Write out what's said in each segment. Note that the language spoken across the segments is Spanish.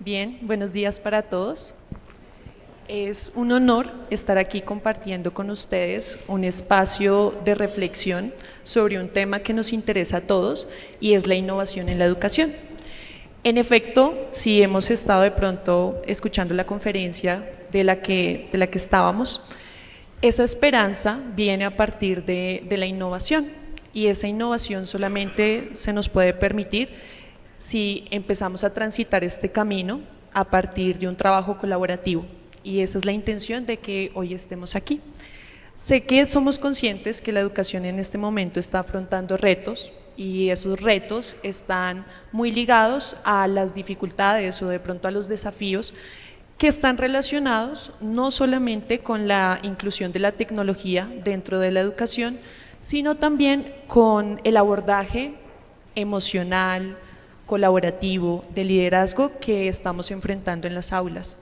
Bien, buenos días para todos. Es un honor estar aquí compartiendo con ustedes un espacio de reflexión sobre un tema que nos interesa a todos y es la innovación en la educación. En efecto, si hemos estado de pronto escuchando la conferencia de la que estábamos, esa esperanza viene a partir de la innovación y esa innovación solamente se nos puede permitir si empezamos a transitar este camino a partir de un trabajo colaborativo. Y esa es la intención de que hoy estemos aquí. Sé que somos conscientes que la educación en este momento está afrontando retos y esos retos están muy ligados a las dificultades o de pronto a los desafíos que están relacionados no solamente con la inclusión de la tecnología dentro de la educación, sino también con el abordaje emocional, colaborativo, de liderazgo que estamos enfrentando en las aulas.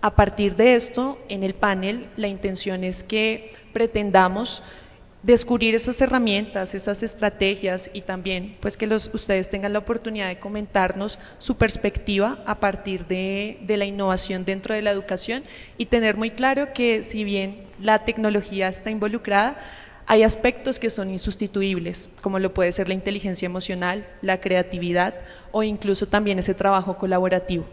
A partir de esto, en el panel, la intención es que pretendamos descubrir esas herramientas, esas estrategias y también pues que ustedes tengan la oportunidad de comentarnos su perspectiva a partir de la innovación dentro de la educación y tener muy claro que si bien la tecnología está involucrada, hay aspectos que son insustituibles, como lo puede ser la inteligencia emocional, la creatividad o incluso también ese trabajo colaborativo.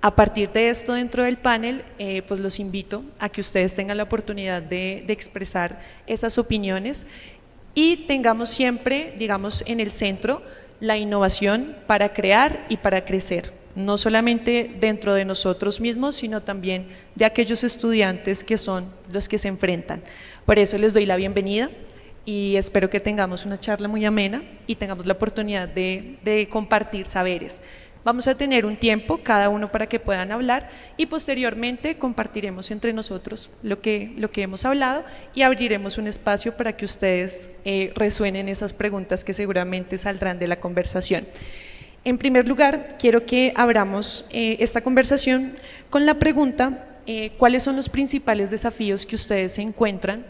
A partir de esto dentro del panel, pues los invito a que ustedes tengan la oportunidad de expresar esas opiniones y tengamos siempre, digamos, en el centro la innovación para crear y para crecer, no solamente dentro de nosotros mismos, sino también de aquellos estudiantes que son los que se enfrentan. Por eso les doy la bienvenida y espero que tengamos una charla muy amena y tengamos la oportunidad de compartir saberes. Vamos a tener un tiempo cada uno para que puedan hablar y posteriormente compartiremos entre nosotros lo que hemos hablado y abriremos un espacio para que ustedes resuenen esas preguntas que seguramente saldrán de la conversación. En primer lugar, quiero que abramos esta conversación con la pregunta, ¿cuáles son los principales desafíos que ustedes se encuentran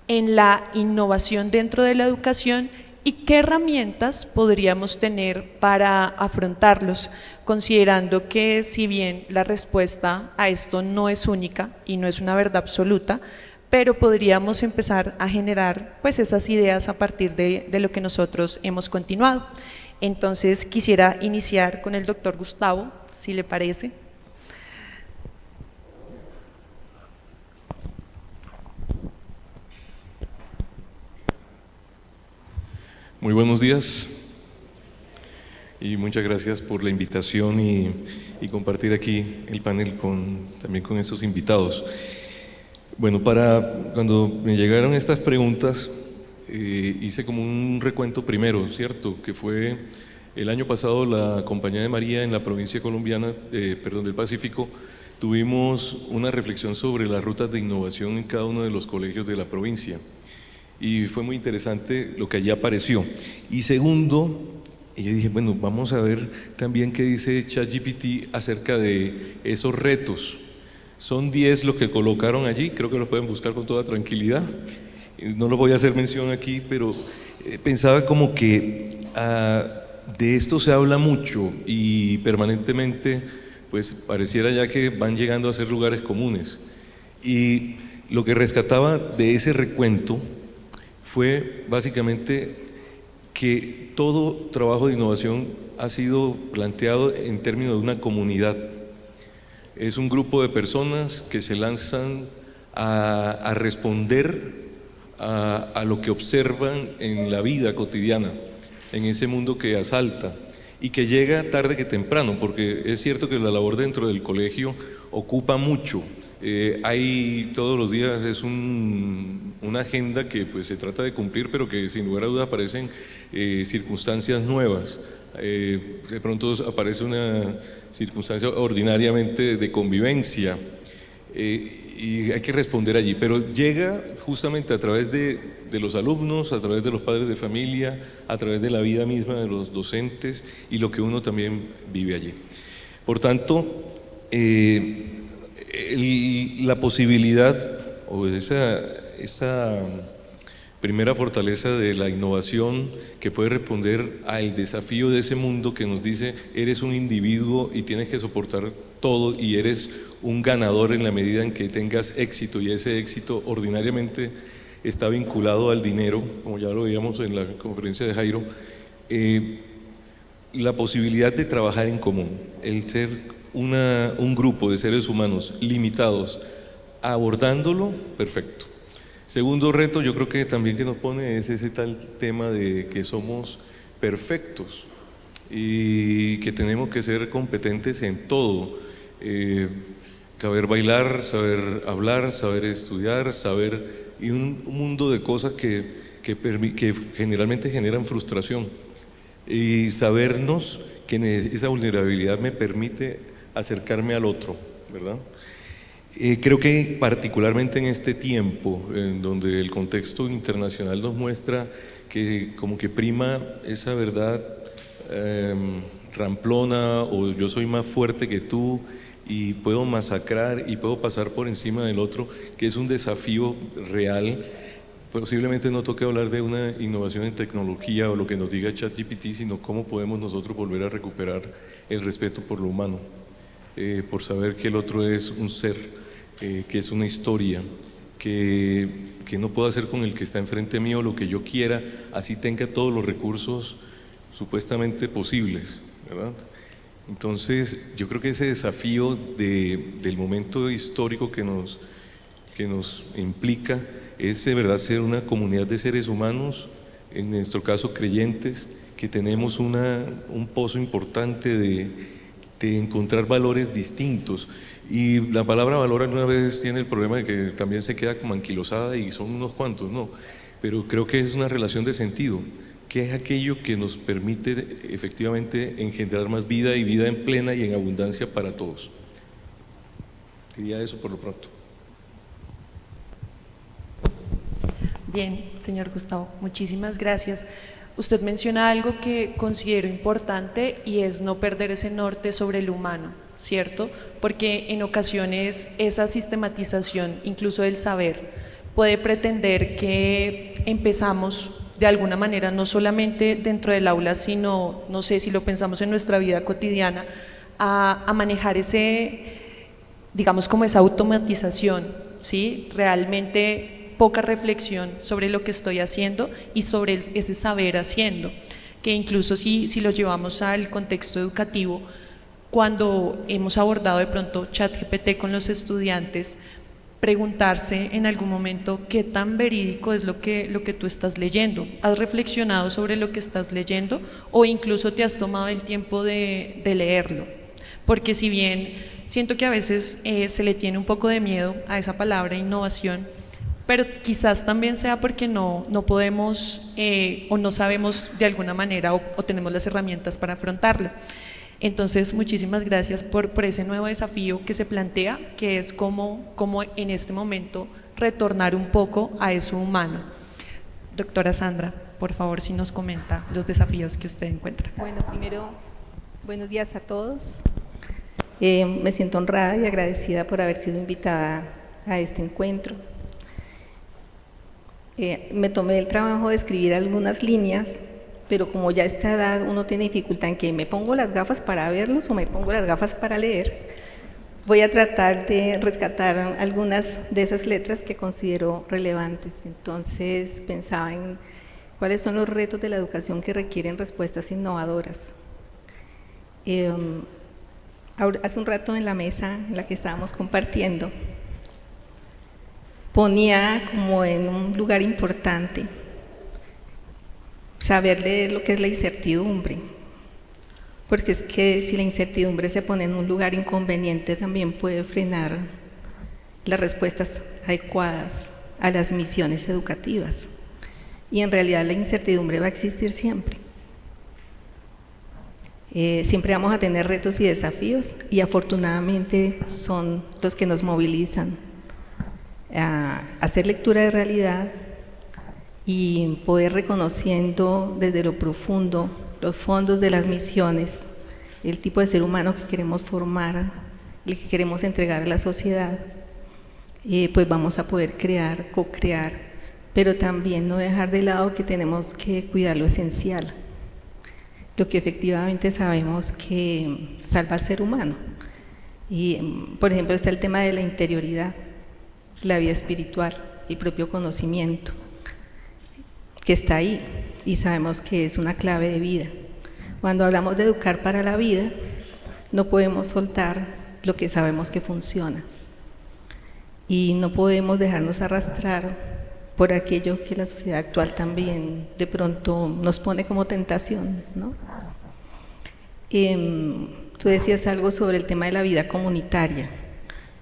en la innovación dentro de la educación y qué herramientas podríamos tener para afrontarlos, considerando que si bien la respuesta a esto no es única y no es una verdad absoluta, pero podríamos empezar a generar pues esas ideas a partir de lo que nosotros hemos continuado. Entonces quisiera iniciar con el doctor Gustavo, si le parece. Muy buenos días y muchas gracias por la invitación y compartir aquí el panel también con estos invitados. Bueno, cuando me llegaron estas preguntas, hice como un recuento primero, ¿cierto? Que fue el año pasado la Compañía de María en la provincia colombiana, del Pacífico, tuvimos una reflexión sobre las rutas de innovación en cada uno de los colegios de la provincia. Y fue muy interesante lo que allí apareció. Y segundo, yo dije, bueno, vamos a ver también qué dice ChatGPT acerca de esos retos. Son 10 los que colocaron allí, creo que los pueden buscar con toda tranquilidad. No los voy a hacer mención aquí, pero pensaba como que de esto se habla mucho y permanentemente, pues pareciera ya que van llegando a ser lugares comunes. Y lo que rescataba de ese recuento fue básicamente que todo trabajo de innovación ha sido planteado en términos de una comunidad. Es un grupo de personas que se lanzan a responder a lo que observan en la vida cotidiana, en ese mundo que asalta y que llega tarde que temprano, porque es cierto que la labor dentro del colegio ocupa mucho. Hay todos los días es una agenda que pues se trata de cumplir, pero que sin lugar a dudas aparecen circunstancias nuevas. De pronto aparece una circunstancia ordinariamente de convivencia y hay que responder allí, pero llega justamente a través de los alumnos, a través de los padres de familia, a través de la vida misma de los docentes y lo que uno también vive allí. Por tanto, la posibilidad o esa primera fortaleza de la innovación que puede responder al desafío de ese mundo que nos dice eres un individuo y tienes que soportar todo y eres un ganador en la medida en que tengas éxito, y ese éxito ordinariamente está vinculado al dinero, como ya lo veíamos en la conferencia de Jairo. La posibilidad de trabajar en común, el ser un grupo de seres humanos limitados, abordándolo, perfecto. Segundo reto, yo creo que también que nos pone es ese tal tema de que somos perfectos y que tenemos que ser competentes en todo. Saber bailar, saber hablar, saber estudiar, saber, y un mundo de cosas que generalmente generan frustración. Y sabernos que esa vulnerabilidad me permite acercarme al otro, ¿verdad? Creo que particularmente en este tiempo, en donde el contexto internacional nos muestra que como que prima esa verdad ramplona, o yo soy más fuerte que tú y puedo masacrar y puedo pasar por encima del otro, que es un desafío real. Posiblemente no toque hablar de una innovación en tecnología o lo que nos diga ChatGPT, sino cómo podemos nosotros volver a recuperar el respeto por lo humano, por saber que el otro es un ser, que es una historia, que no puedo hacer con el que está enfrente mío lo que yo quiera, así tenga todos los recursos supuestamente posibles, ¿verdad? Entonces, yo creo que ese desafío del momento histórico que nos implica es de verdad ser una comunidad de seres humanos, en nuestro caso creyentes, que tenemos un pozo importante de encontrar valores distintos. Y la palabra valor alguna vez tiene el problema de que también se queda como anquilosada y son unos cuantos, no, pero creo que es una relación de sentido, que es aquello que nos permite efectivamente engendrar más vida, y vida en plena y en abundancia para todos. Diría eso por lo pronto. Bien, señor Gustavo, muchísimas gracias. Usted menciona algo que considero importante, y es no perder ese norte sobre el humano, ¿cierto? Porque en ocasiones esa sistematización, incluso del saber, puede pretender que empezamos de alguna manera, no solamente dentro del aula, sino, no sé, si lo pensamos en nuestra vida cotidiana, a manejar digamos, como esa automatización, ¿sí? Realmente poca reflexión sobre lo que estoy haciendo y sobre ese saber haciendo, que incluso si lo llevamos al contexto educativo, cuando hemos abordado de pronto ChatGPT con los estudiantes, preguntarse en algún momento qué tan verídico es lo que tú estás leyendo. ¿Has reflexionado sobre lo que estás leyendo o incluso te has tomado el tiempo de leerlo? Porque si bien siento que a veces se le tiene un poco de miedo a esa palabra innovación, pero quizás también sea porque no podemos o no sabemos de alguna manera o tenemos las herramientas para afrontarlo. Entonces, muchísimas gracias por ese nuevo desafío que se plantea, que es cómo en este momento retornar un poco a eso humano. Doctora Sandra, por favor, si nos comenta los desafíos que usted encuentra. Bueno, primero, buenos días a todos. Me siento honrada y agradecida por haber sido invitada a este encuentro. Me tomé el trabajo de escribir algunas líneas, pero como ya a esta edad uno tiene dificultad en que me pongo las gafas para verlos o me pongo las gafas para leer, voy a tratar de rescatar algunas de esas letras que considero relevantes. Entonces pensaba en cuáles son los retos de la educación que requieren respuestas innovadoras. Hace un rato en la mesa en la que estábamos compartiendo, ponía como en un lugar importante saber leer lo que es la incertidumbre, porque es que si la incertidumbre se pone en un lugar inconveniente, también puede frenar las respuestas adecuadas a las misiones educativas, y en realidad la incertidumbre va a existir siempre. Siempre vamos a tener retos y desafíos, y afortunadamente son los que nos movilizan a hacer lectura de realidad y poder reconociendo desde lo profundo los fondos de las misiones, el tipo de ser humano que queremos formar, el que queremos entregar a la sociedad, pues vamos a poder co-crear pero también no dejar de lado que tenemos que cuidar lo esencial, lo que efectivamente sabemos que salva al ser humano. Y, por ejemplo, está el tema de la interioridad, la vida espiritual, el propio conocimiento, que está ahí y sabemos que es una clave de vida. Cuando hablamos de educar para la vida, no podemos soltar lo que sabemos que funciona y no podemos dejarnos arrastrar por aquello que la sociedad actual también de pronto nos pone como tentación, ¿no? Tú decías algo sobre el tema de la vida comunitaria.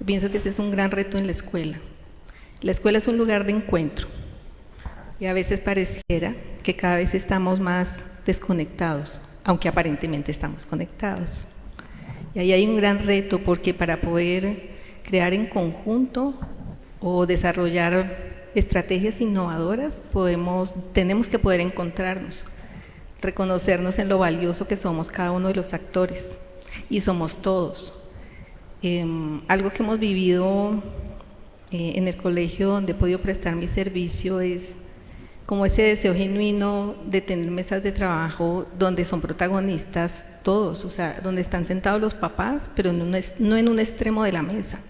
Yo pienso que ese es un gran reto en la escuela. La escuela es un lugar de encuentro y a veces pareciera que cada vez estamos más desconectados, aunque aparentemente estamos conectados. Y ahí hay un gran reto, porque para poder crear en conjunto o desarrollar estrategias innovadoras tenemos que poder encontrarnos, reconocernos en lo valioso que somos cada uno de los actores, y somos todos. Algo que hemos vivido en el colegio donde he podido prestar mi servicio es como ese deseo genuino de tener mesas de trabajo donde son protagonistas todos, o sea, donde están sentados los papás, pero no en un extremo de la mesa,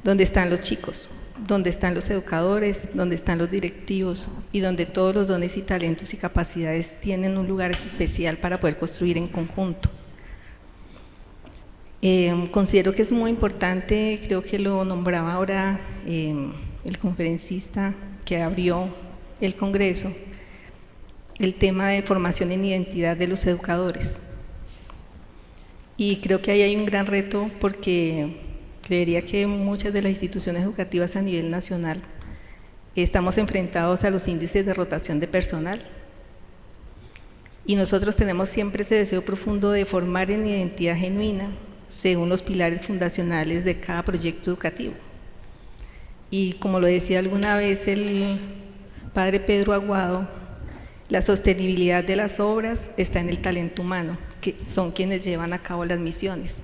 donde están los chicos, donde están los educadores, donde están los directivos y donde todos los dones y talentos y capacidades tienen un lugar especial para poder construir en conjunto. Considero que es muy importante, creo que lo nombraba ahora el conferencista que abrió el Congreso, el tema de formación en identidad de los educadores. Y creo que ahí hay un gran reto, porque creería que muchas de las instituciones educativas a nivel nacional estamos enfrentados a los índices de rotación de personal. Y nosotros tenemos siempre ese deseo profundo de formar en identidad genuina, según los pilares fundacionales de cada proyecto educativo. Y como lo decía alguna vez el padre Pedro Aguado, la sostenibilidad de las obras está en el talento humano, que son quienes llevan a cabo las misiones.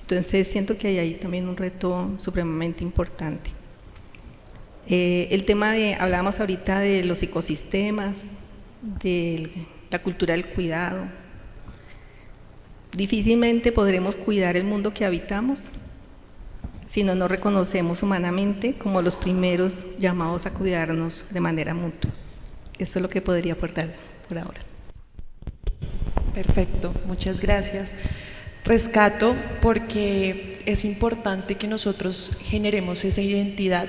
Entonces siento que hay ahí también un reto supremamente importante. El tema hablábamos ahorita de los ecosistemas, de la cultura del cuidado. Difícilmente podremos cuidar el mundo que habitamos si no nos reconocemos humanamente como los primeros llamados a cuidarnos de manera mutua. Eso es lo que podría aportar por ahora. Perfecto, muchas gracias. Rescato porque es importante que nosotros generemos esa identidad,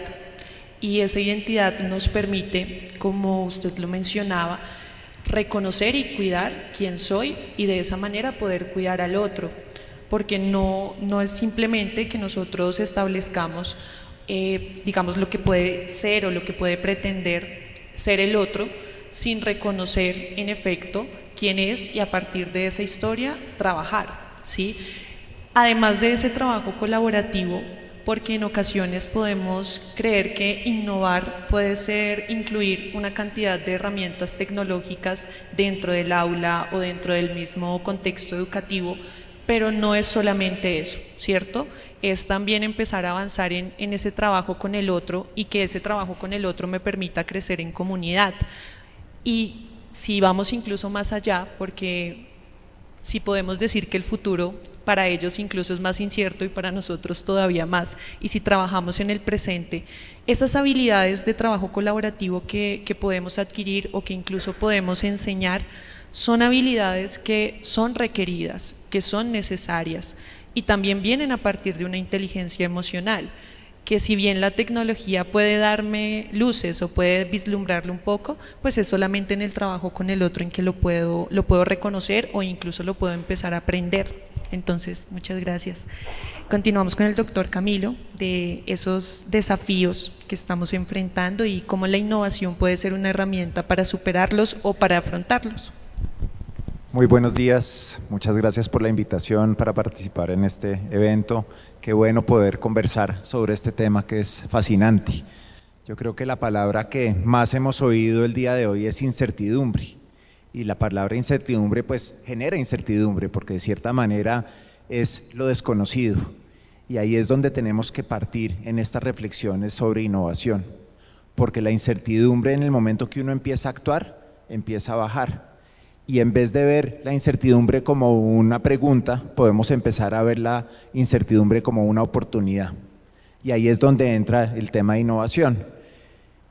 y esa identidad nos permite, como usted lo mencionaba, reconocer y cuidar quién soy, y de esa manera poder cuidar al otro, porque no es simplemente que nosotros establezcamos digamos lo que puede ser o lo que puede pretender ser el otro, sin reconocer en efecto quién es, y a partir de esa historia trabajar, ¿sí? Además de ese trabajo colaborativo, porque en ocasiones podemos creer que innovar puede ser incluir una cantidad de herramientas tecnológicas dentro del aula o dentro del mismo contexto educativo, pero no es solamente eso, ¿cierto? Es también empezar a avanzar en ese trabajo con el otro, y que ese trabajo con el otro me permita crecer en comunidad. Y si vamos incluso más allá, porque si podemos decir que el futuro para ellos incluso es más incierto y para nosotros todavía más, y si trabajamos en el presente, esas habilidades de trabajo colaborativo que podemos adquirir o que incluso podemos enseñar, son habilidades que son requeridas, que son necesarias, y también vienen a partir de una inteligencia emocional, que si bien la tecnología puede darme luces o puede vislumbrarlo un poco, pues es solamente en el trabajo con el otro en que lo puedo reconocer, o incluso lo puedo empezar a aprender. Entonces, muchas gracias. Continuamos con el doctor Camilo, de esos desafíos que estamos enfrentando y cómo la innovación puede ser una herramienta para superarlos o para afrontarlos. Muy buenos días, muchas gracias por la invitación para participar en este evento. Qué bueno poder conversar sobre este tema que es fascinante. Yo creo que la palabra que más hemos oído el día de hoy es incertidumbre, y la palabra incertidumbre pues genera incertidumbre, porque de cierta manera es lo desconocido, y ahí es donde tenemos que partir en estas reflexiones sobre innovación. porque la incertidumbre en el momento que uno empieza a actuar, empieza a bajar. Y en vez de ver la incertidumbre como una pregunta, podemos empezar a ver la incertidumbre como una oportunidad. Y ahí es donde entra el tema de innovación.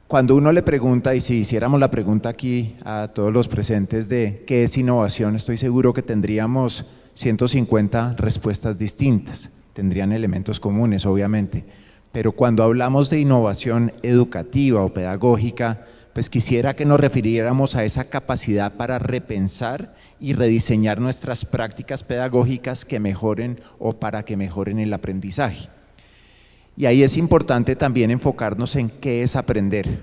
Cuando uno le pregunta, y si hiciéramos la pregunta aquí a todos los presentes de qué es innovación, estoy seguro que tendríamos 150 respuestas distintas, tendrían elementos comunes obviamente, pero cuando hablamos de innovación educativa o pedagógica, pues quisiera que nos refiriéramos a esa capacidad para repensar y rediseñar nuestras prácticas pedagógicas que mejoren o para que mejoren el aprendizaje. Y ahí es importante también enfocarnos en qué es aprender,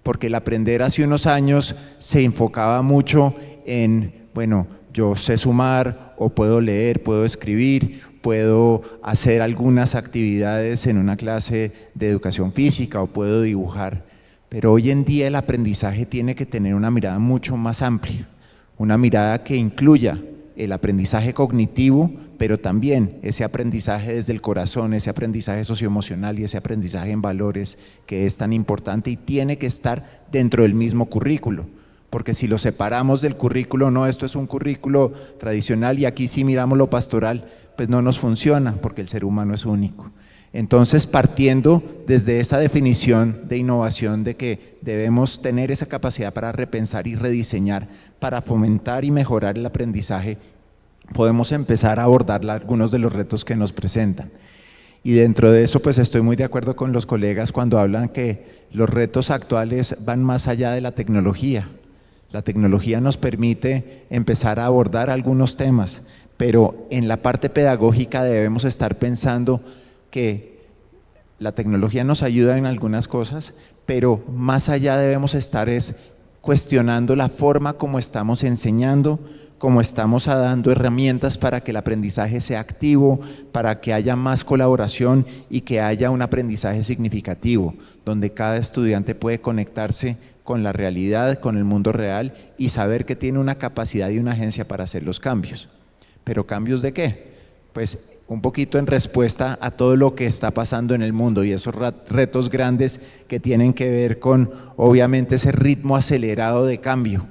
porque el aprender hace unos años se enfocaba mucho en, bueno, yo sé sumar o puedo leer, puedo escribir, puedo hacer algunas actividades en una clase de educación física o puedo dibujar. Pero hoy en día el aprendizaje tiene que tener una mirada mucho más amplia, una mirada que incluya el aprendizaje cognitivo, pero también ese aprendizaje desde el corazón, ese aprendizaje socioemocional y ese aprendizaje en valores que es tan importante y tiene que estar dentro del mismo currículo. Porque si lo separamos del currículo, no, esto es un currículo tradicional y aquí sí miramos lo pastoral, pues no nos funciona porque el ser humano es único. Entonces, partiendo desde esa definición de innovación de que debemos tener esa capacidad para repensar y rediseñar, para fomentar y mejorar el aprendizaje, podemos empezar a abordar algunos de los retos que nos presentan. Y dentro de eso, pues estoy muy de acuerdo con los colegas cuando hablan que los retos actuales van más allá de la tecnología. La tecnología nos permite empezar a abordar algunos temas, pero en la parte pedagógica debemos estar pensando que la tecnología nos ayuda en algunas cosas, pero más allá debemos estar cuestionando la forma como estamos enseñando, como estamos dando herramientas para que el aprendizaje sea activo, para que haya más colaboración y que haya un aprendizaje significativo, donde cada estudiante puede conectarse con la realidad, con el mundo real y saber que tiene una capacidad y una agencia para hacer los cambios. ¿Pero cambios de qué? Pues un poquito en respuesta a todo lo que está pasando en el mundo y esos retos grandes que tienen que ver con, obviamente, ese ritmo acelerado de cambio.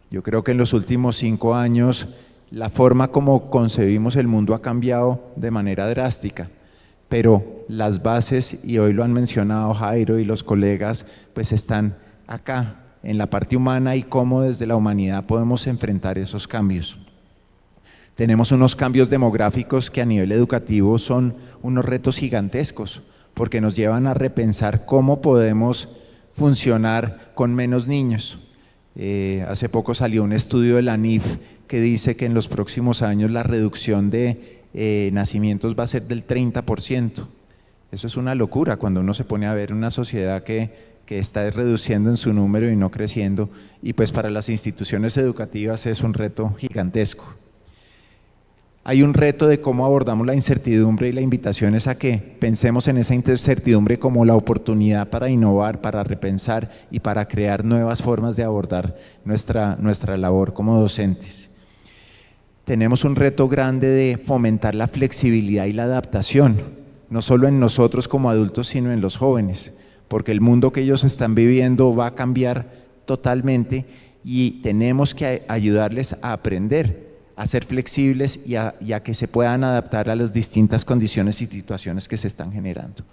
Yo creo que en los últimos 5 años la forma como concebimos el mundo ha cambiado de manera drástica, pero las bases, y hoy lo han mencionado Jairo y los colegas, pues están acá, en la parte humana y cómo desde la humanidad podemos enfrentar esos cambios. Tenemos unos cambios demográficos que a nivel educativo son unos retos gigantescos, porque nos llevan a repensar cómo podemos funcionar con menos niños. Hace poco salió un estudio de la NIF que dice que en los próximos años la reducción de nacimientos va a ser del 30%. Eso es una locura cuando uno se pone a ver una sociedad que está reduciendo en su número y no creciendo, y pues para las instituciones educativas es un reto gigantesco. Hay un reto de cómo abordamos la incertidumbre y la invitación es a que pensemos en esa incertidumbre como la oportunidad para innovar, para repensar y para crear nuevas formas de abordar nuestra labor como docentes. Tenemos un reto grande de fomentar la flexibilidad y la adaptación, no solo en nosotros como adultos, sino en los jóvenes, porque el mundo que ellos están viviendo va a cambiar totalmente y tenemos que ayudarles a aprender, a ser flexibles y a que se puedan adaptar a las distintas condiciones y situaciones que se están generando.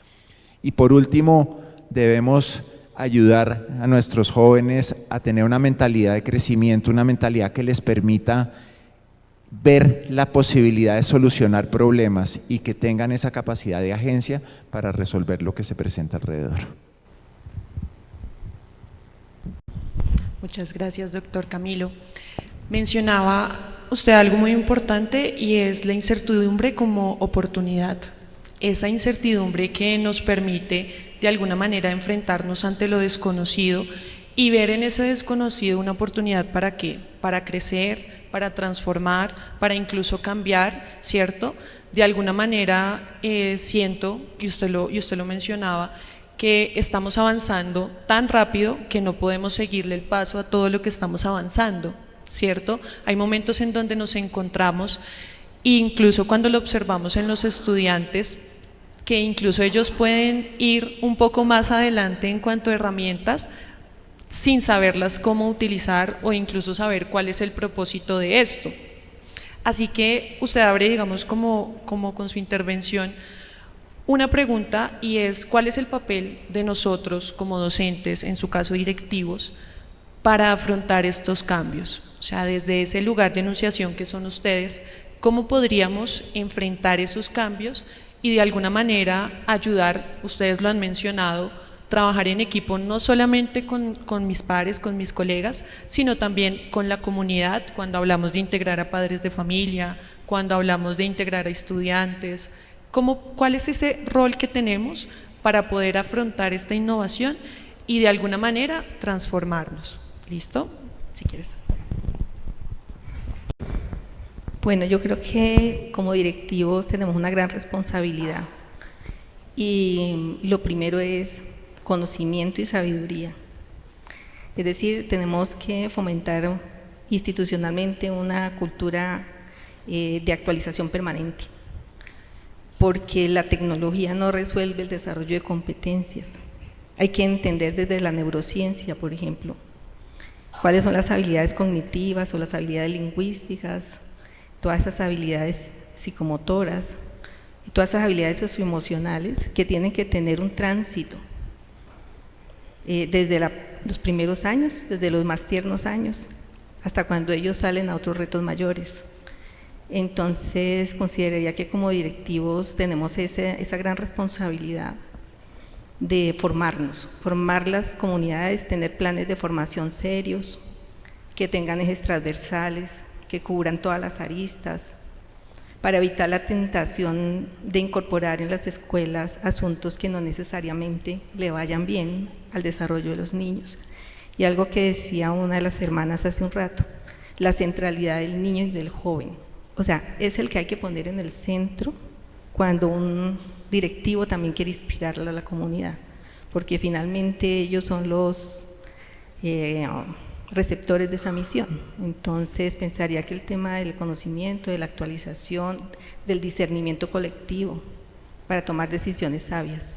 Y por último, debemos ayudar a nuestros jóvenes a tener una mentalidad de crecimiento, una mentalidad que les permita ver la posibilidad de solucionar problemas y que tengan esa capacidad de agencia para resolver lo que se presenta alrededor. Muchas gracias, doctor Camilo. Mencionaba usted algo muy importante y es la incertidumbre como oportunidad. Esa incertidumbre que nos permite de alguna manera enfrentarnos ante lo desconocido y ver en ese desconocido una oportunidad ¿para qué? Para crecer, para transformar, para incluso cambiar, ¿cierto? De alguna manera siento, y usted lo mencionaba, que estamos avanzando tan rápido que no podemos seguirle el paso a todo lo que estamos avanzando, ¿cierto? Hay momentos en donde nos encontramos, incluso cuando lo observamos en los estudiantes, que incluso ellos pueden ir un poco más adelante en cuanto a herramientas sin saberlas cómo utilizar o incluso saber cuál es el propósito de esto. Así que usted abre, digamos, como con su intervención, una pregunta, y es ¿cuál es el papel de nosotros como docentes, en su caso directivos, para afrontar estos cambios? O sea, desde ese lugar de enunciación que son ustedes, ¿cómo podríamos enfrentar esos cambios y de alguna manera ayudar, ustedes lo han mencionado, trabajar en equipo no solamente con mis pares, con mis colegas, sino también con la comunidad, cuando hablamos de integrar a padres de familia, cuando hablamos de integrar a estudiantes? ¿Cuál es ese rol que tenemos para poder afrontar esta innovación y de alguna manera transformarnos? ¿Listo? Si quieres. Bueno, yo creo que como directivos tenemos una gran responsabilidad y lo primero es conocimiento y sabiduría. Es decir, tenemos que fomentar institucionalmente una cultura de actualización permanente, porque la tecnología no resuelve el desarrollo de competencias. Hay que entender desde la neurociencia, por ejemplo, cuáles son las habilidades cognitivas o las habilidades lingüísticas, todas esas habilidades psicomotoras, y todas esas habilidades socioemocionales que tienen que tener un tránsito desde los primeros años, desde los más tiernos años, hasta cuando ellos salen a otros retos mayores. Entonces, consideraría que como directivos tenemos esa gran responsabilidad de formarnos, formar las comunidades, tener planes de formación serios, que tengan ejes transversales, que cubran todas las aristas, para evitar la tentación de incorporar en las escuelas asuntos que no necesariamente le vayan bien al desarrollo de los niños. Y algo que decía una de las hermanas hace un rato, la centralidad del niño y del joven. O sea, es el que hay que poner en el centro cuando un directivo también quiere inspirarle a la comunidad, porque finalmente ellos son los receptores de esa misión. Entonces pensaría que el tema del conocimiento, de la actualización, del discernimiento colectivo para tomar decisiones sabias.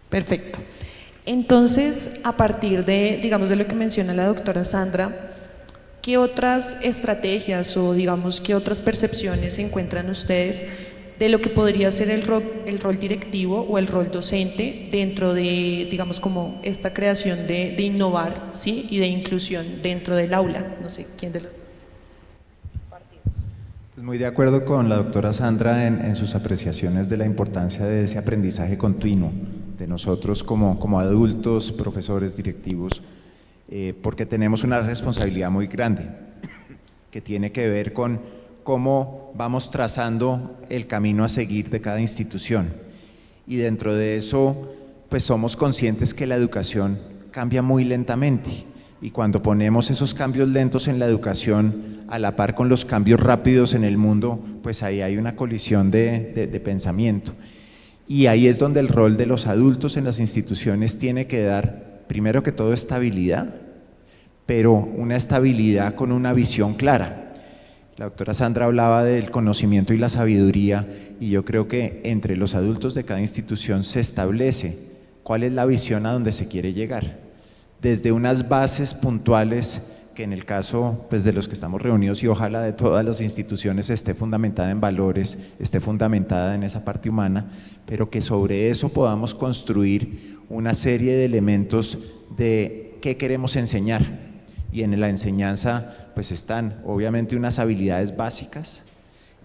Perfecto. Entonces, a partir de, digamos, de lo que menciona la doctora Sandra, ¿qué otras estrategias o, digamos, qué otras percepciones encuentran ustedes de lo que podría ser el rol directivo o el rol docente dentro de, digamos, como esta creación de innovar, ¿sí? Y de inclusión dentro del aula? No sé, ¿quién de los dos? Muy de acuerdo con la doctora Sandra en sus apreciaciones de la importancia de ese aprendizaje continuo de nosotros como adultos, profesores, directivos, porque tenemos una responsabilidad muy grande que tiene que ver con cómo vamos trazando el camino a seguir de cada institución, y dentro de eso pues somos conscientes que la educación cambia muy lentamente, y cuando ponemos esos cambios lentos en la educación a la par con los cambios rápidos en el mundo, pues ahí hay una colisión de pensamiento, y ahí es donde el rol de los adultos en las instituciones tiene que dar primero que todo estabilidad, pero una estabilidad con una visión clara. La doctora Sandra hablaba del conocimiento y la sabiduría, y yo creo que entre los adultos de cada institución se establece cuál es la visión a donde se quiere llegar, desde unas bases puntuales que en el caso pues, de los que estamos reunidos, y ojalá de todas las instituciones, esté fundamentada en valores, esté fundamentada en esa parte humana, pero que sobre eso podamos construir una serie de elementos de qué queremos enseñar. Y en la enseñanza pues están obviamente unas habilidades básicas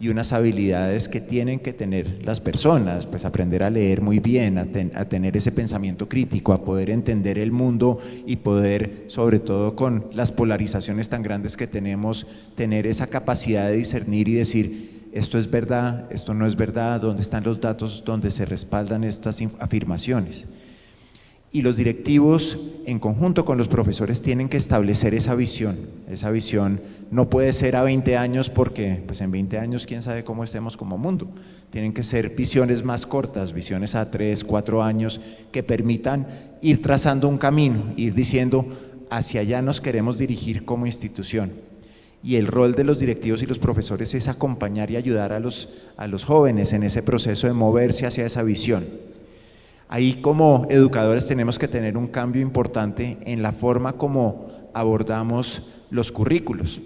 y unas habilidades que tienen que tener las personas, pues aprender a leer muy bien, a tener ese pensamiento crítico, a poder entender el mundo y poder, sobre todo con las polarizaciones tan grandes que tenemos, tener esa capacidad de discernir y decir esto es verdad, esto no es verdad, dónde están los datos donde se respaldan estas afirmaciones. Y los directivos, en conjunto con los profesores, tienen que establecer esa visión. Esa visión no puede ser a 20 años porque pues en 20 años quién sabe cómo estemos como mundo. Tienen que ser visiones más cortas, visiones a 3, 4 años, que permitan ir trazando un camino, ir diciendo hacia allá nos queremos dirigir como institución. Y el rol de los directivos y los profesores es acompañar y ayudar a los jóvenes en ese proceso de moverse hacia esa visión. Ahí como educadores tenemos que tener un cambio importante en la forma como abordamos los currículos,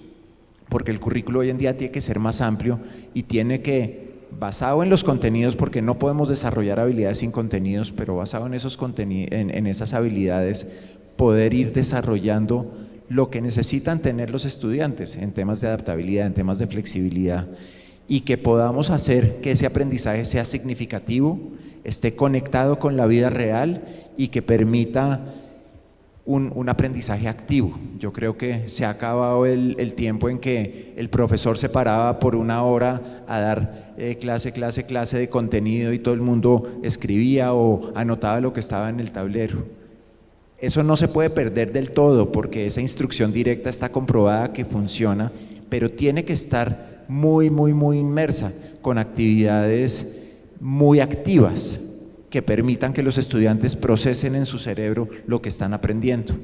porque el currículo hoy en día tiene que ser más amplio y tiene que, basado en los contenidos, porque no podemos desarrollar habilidades sin contenidos, pero basado en esas habilidades, poder ir desarrollando lo que necesitan tener los estudiantes en temas de adaptabilidad, en temas de flexibilidad, y que podamos hacer que ese aprendizaje sea significativo, esté conectado con la vida real y que permita un aprendizaje activo. Yo creo que se ha acabado el tiempo en que el profesor se paraba por una hora a dar clase de contenido y todo el mundo escribía o anotaba lo que estaba en el tablero. Eso no se puede perder del todo porque esa instrucción directa está comprobada que funciona, pero tiene que estar muy inmersa con actividades muy activas que permitan que los estudiantes procesen en su cerebro lo que están aprendiendo.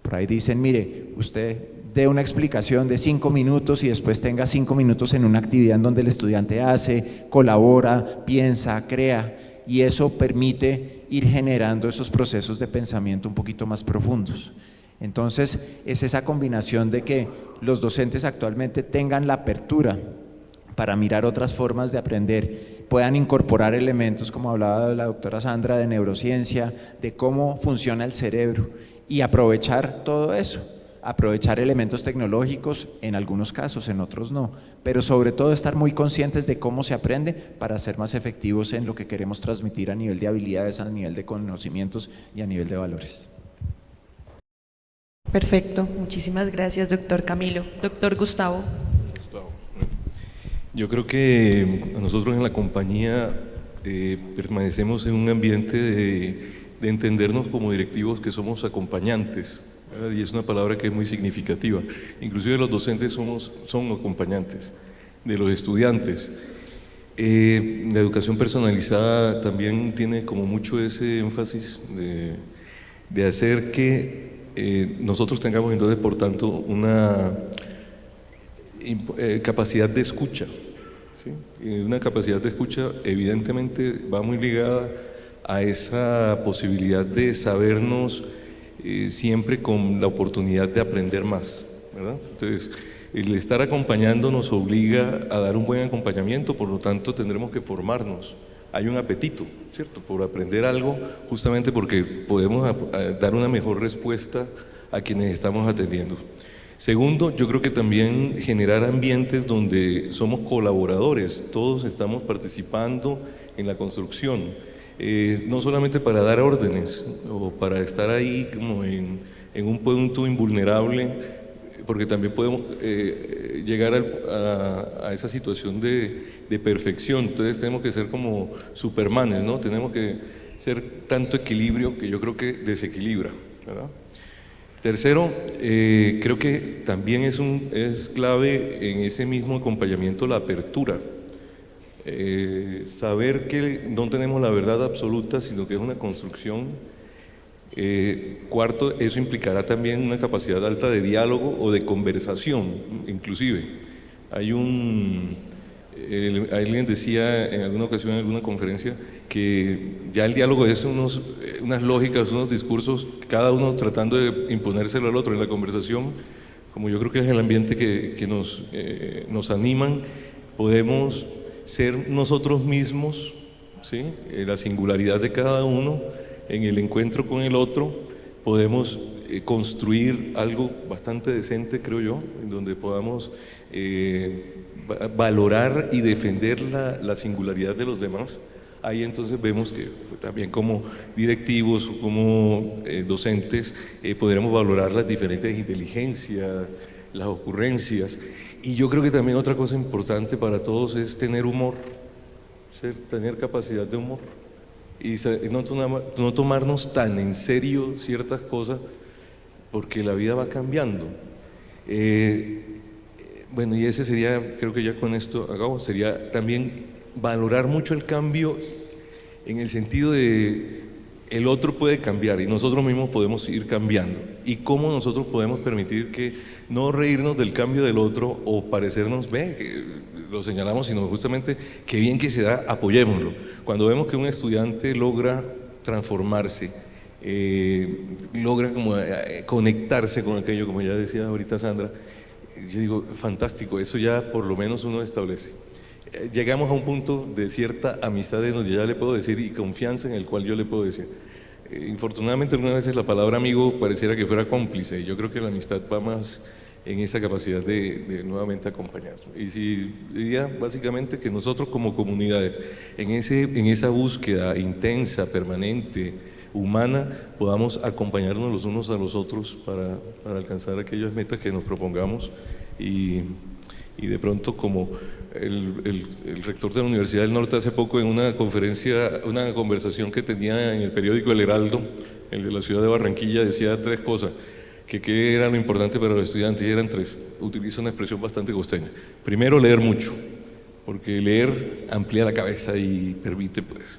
Por ahí dicen, mire, usted dé una explicación de 5 minutos y después tenga 5 minutos en una actividad en donde el estudiante hace, colabora, piensa, crea, y eso permite ir generando esos procesos de pensamiento un poquito más profundos. Entonces, es esa combinación de que los docentes actualmente tengan la apertura para mirar otras formas de aprender, puedan incorporar elementos, como hablaba la doctora Sandra, de neurociencia, de cómo funciona el cerebro y aprovechar todo eso, aprovechar elementos tecnológicos en algunos casos, en otros no, pero sobre todo estar muy conscientes de cómo se aprende para ser más efectivos en lo que queremos transmitir a nivel de habilidades, a nivel de conocimientos y a nivel de valores. Perfecto, muchísimas gracias, doctor Camilo. Doctor Gustavo. Yo creo que nosotros en la compañía permanecemos en un ambiente de entendernos como directivos que somos acompañantes, ¿verdad? Y es una palabra que es muy significativa. Inclusive los docentes son acompañantes de los estudiantes. La educación personalizada también tiene como mucho ese énfasis de hacer que nosotros tengamos entonces, por tanto, una capacidad de escucha. ¿Sí? Una capacidad de escucha evidentemente va muy ligada a esa posibilidad de sabernos siempre con la oportunidad de aprender más, ¿verdad? Entonces, el estar acompañando nos obliga a dar un buen acompañamiento, por lo tanto tendremos que formarnos. Hay un apetito, ¿cierto?, por aprender algo, justamente porque podemos dar una mejor respuesta a quienes estamos atendiendo. Segundo, yo creo que también generar ambientes donde somos colaboradores, todos estamos participando en la construcción, no solamente para dar órdenes o para estar ahí como en un punto invulnerable, porque también podemos llegar a esa situación de perfección. Entonces tenemos que ser como supermanes, ¿no? Tenemos que ser tanto equilibrio que yo creo que desequilibra, ¿verdad? Tercero, creo que también es clave en ese mismo acompañamiento la apertura. Saber que no tenemos la verdad absoluta, sino que es una construcción. Cuarto, eso implicará también una capacidad alta de diálogo o de conversación, inclusive. Alguien decía en alguna ocasión, en alguna conferencia, que ya el diálogo es unas lógicas, unos discursos, cada uno tratando de imponérselo al otro. En la conversación, como yo creo que es el ambiente que nos animan, podemos ser nosotros mismos, ¿sí? La singularidad de cada uno, en el encuentro con el otro, podemos construir algo bastante decente, creo yo, en donde podamos valorar y defender la singularidad de los demás. Ahí entonces vemos que también como directivos, como docentes, podremos valorar las diferentes inteligencias, las ocurrencias. Y yo creo que también otra cosa importante para todos es tener humor, tener capacidad de humor. Y no tomarnos tan en serio ciertas cosas, porque la vida va cambiando. Bueno, y ese sería, creo que ya con esto acabo, sería también valorar mucho el cambio en el sentido de el otro puede cambiar y nosotros mismos podemos ir cambiando. Y cómo nosotros podemos permitir que no reírnos del cambio del otro o parecernos, que lo señalamos, sino justamente que bien que se da, apoyémoslo. Cuando vemos que un estudiante logra transformarse, logra como conectarse con aquello, como ya decía ahorita Sandra, yo digo, fantástico, eso ya por lo menos uno establece. Llegamos a un punto de cierta amistad en donde ya le puedo decir y confianza en el cual yo le puedo decir. Infortunadamente algunas veces la palabra amigo pareciera que fuera cómplice, y yo creo que la amistad va más en esa capacidad de nuevamente acompañar. Y sí, diría básicamente que nosotros como comunidades, en esa búsqueda intensa, permanente, humana, podamos acompañarnos los unos a los otros para alcanzar aquellas metas que nos propongamos y de pronto, como el rector de la Universidad del Norte hace poco en una conferencia, una conversación que tenía en el periódico El Heraldo, el de la ciudad de Barranquilla, decía 3 cosas, que qué era lo importante para los estudiantes, y eran 3, utilizo una expresión bastante costeña. Primero, leer mucho, porque leer amplía la cabeza y permite, pues,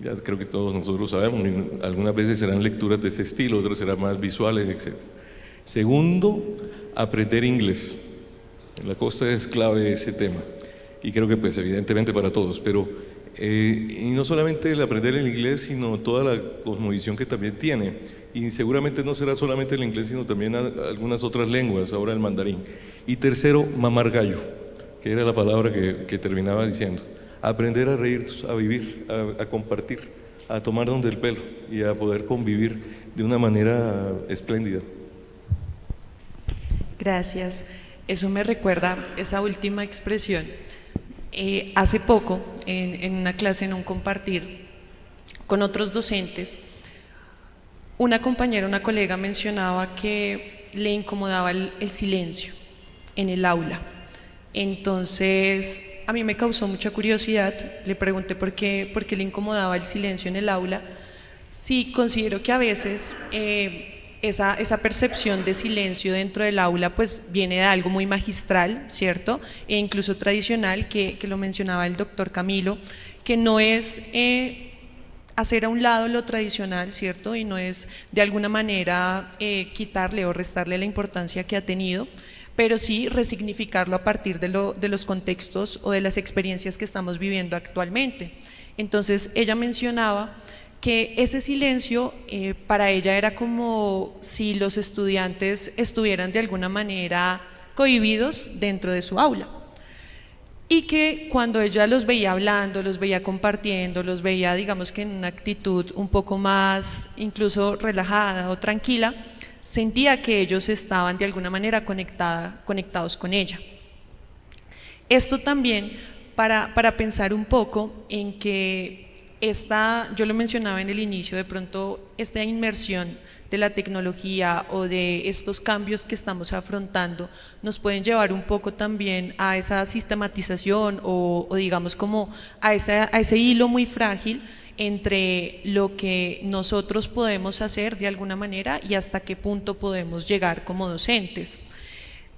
ya creo que todos nosotros sabemos, algunas veces serán lecturas de ese estilo, otras serán más visuales, etc. Segundo, aprender inglés. En la costa es clave ese tema, y creo que pues evidentemente para todos, pero y no solamente el aprender el inglés, sino toda la cosmovisión que también tiene, y seguramente no será solamente el inglés, sino también algunas otras lenguas, ahora el mandarín. Y tercero, mamar gallo, que era la palabra que terminaba diciendo, aprender a reír, a vivir, a compartir, a tomarnos del pelo y a poder convivir de una manera espléndida. Gracias. Eso me recuerda esa última expresión. Hace poco, en una clase, en un compartir con otros docentes, una compañera, una colega mencionaba que le incomodaba el silencio en el aula. Entonces, a mí me causó mucha curiosidad, le pregunté por qué le incomodaba el silencio en el aula. Sí, considero que a veces esa percepción de silencio dentro del aula pues viene de algo muy magistral, ¿cierto? E incluso tradicional, que lo mencionaba el doctor Camilo, que no es hacer a un lado lo tradicional, ¿cierto? Y no es de alguna manera quitarle o restarle la importancia que ha tenido, pero sí resignificarlo a partir de los contextos o de las experiencias que estamos viviendo actualmente. Entonces ella mencionaba que ese silencio para ella era como si los estudiantes estuvieran de alguna manera cohibidos dentro de su aula, y que cuando ella los veía hablando, los veía compartiendo, los veía digamos que en una actitud un poco más incluso relajada o tranquila, sentía que ellos estaban de alguna manera conectados con ella. Esto también para pensar un poco en que yo lo mencionaba en el inicio, de pronto esta inmersión de la tecnología o de estos cambios que estamos afrontando nos pueden llevar un poco también a esa sistematización o digamos como a ese hilo muy frágil entre lo que nosotros podemos hacer de alguna manera y hasta qué punto podemos llegar como docentes.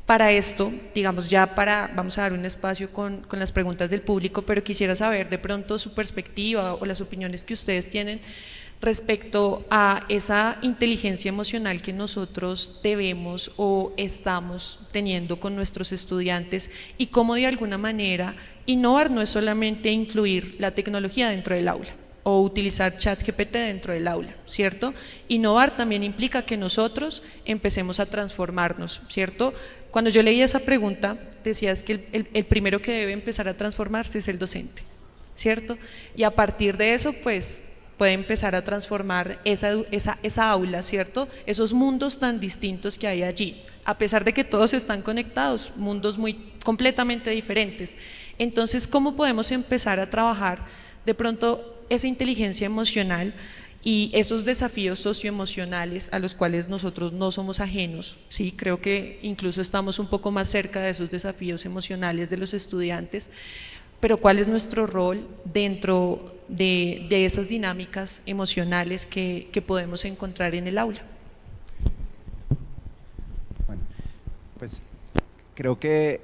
Para esto, digamos vamos a dar un espacio con las preguntas del público, pero quisiera saber de pronto su perspectiva o las opiniones que ustedes tienen respecto a esa inteligencia emocional que nosotros debemos o estamos teniendo con nuestros estudiantes y cómo de alguna manera innovar no es solamente incluir la tecnología dentro del aula o utilizar ChatGPT dentro del aula, ¿cierto? Innovar también implica que nosotros empecemos a transformarnos, ¿cierto? Cuando yo leía esa pregunta, decías que el primero que debe empezar a transformarse es el docente, ¿cierto? Y a partir de eso, pues, puede empezar a transformar esa aula, ¿cierto? Esos mundos tan distintos que hay allí, a pesar de que todos están conectados, mundos completamente diferentes. Entonces, ¿cómo podemos empezar a trabajar de pronto esa inteligencia emocional y esos desafíos socioemocionales a los cuales nosotros no somos ajenos? Sí, creo que incluso estamos un poco más cerca de esos desafíos emocionales de los estudiantes, pero ¿cuál es nuestro rol dentro de esas dinámicas emocionales que podemos encontrar en el aula? Bueno, pues creo que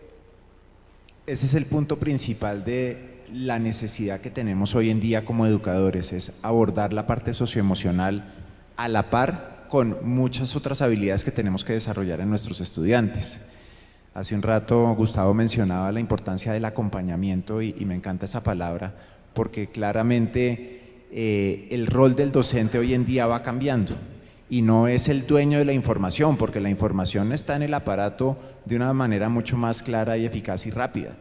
ese es el punto principal de la necesidad que tenemos hoy en día como educadores es abordar la parte socioemocional a la par con muchas otras habilidades que tenemos que desarrollar en nuestros estudiantes. Hace un rato Gustavo mencionaba la importancia del acompañamiento y me encanta esa palabra porque claramente el rol del docente hoy en día va cambiando y no es el dueño de la información, porque la información está en el aparato de una manera mucho más clara y eficaz y rápida.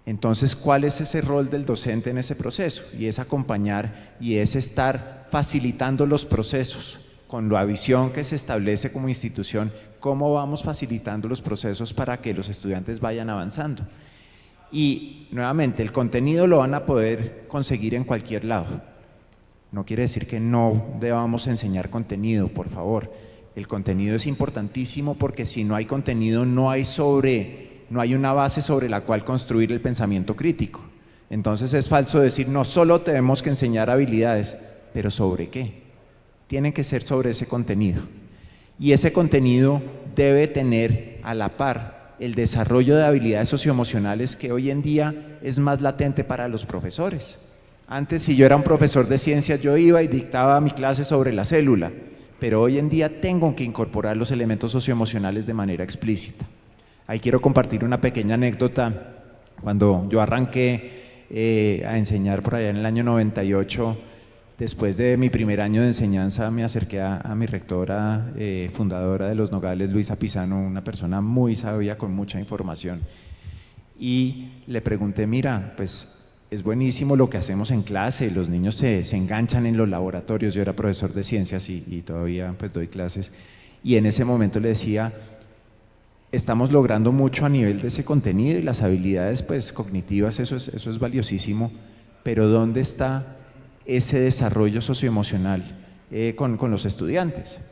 Entonces, ¿cuál es ese rol del docente en ese proceso? Y es acompañar y es estar facilitando los procesos con la visión que se establece como institución, cómo vamos facilitando los procesos para que los estudiantes vayan avanzando. Y nuevamente, el contenido lo van a poder conseguir en cualquier lado. No quiere decir que no debamos enseñar contenido, por favor. El contenido es importantísimo porque si no hay contenido no hay una base sobre la cual construir el pensamiento crítico. Entonces es falso decir, no, solo tenemos que enseñar habilidades, pero ¿sobre qué? Tienen que ser sobre ese contenido. Y ese contenido debe tener a la par el desarrollo de habilidades socioemocionales que hoy en día es más latente para los profesores. Antes, si yo era un profesor de ciencias, yo iba y dictaba mi clase sobre la célula, pero hoy en día tengo que incorporar los elementos socioemocionales de manera explícita. Ahí quiero compartir una pequeña anécdota. Cuando yo arranqué a enseñar por allá en el año 98, después de mi primer año de enseñanza me acerqué a mi rectora fundadora de Los Nogales, Luisa Pisano, una persona muy sabia con mucha información, y le pregunté, mira, pues es buenísimo lo que hacemos en clase, los niños se enganchan en los laboratorios. Yo era profesor de ciencias y todavía pues doy clases, y en ese momento le decía, estamos logrando mucho a nivel de ese contenido y las habilidades pues cognitivas, eso es valiosísimo, pero ¿dónde está ese desarrollo socioemocional con los estudiantes?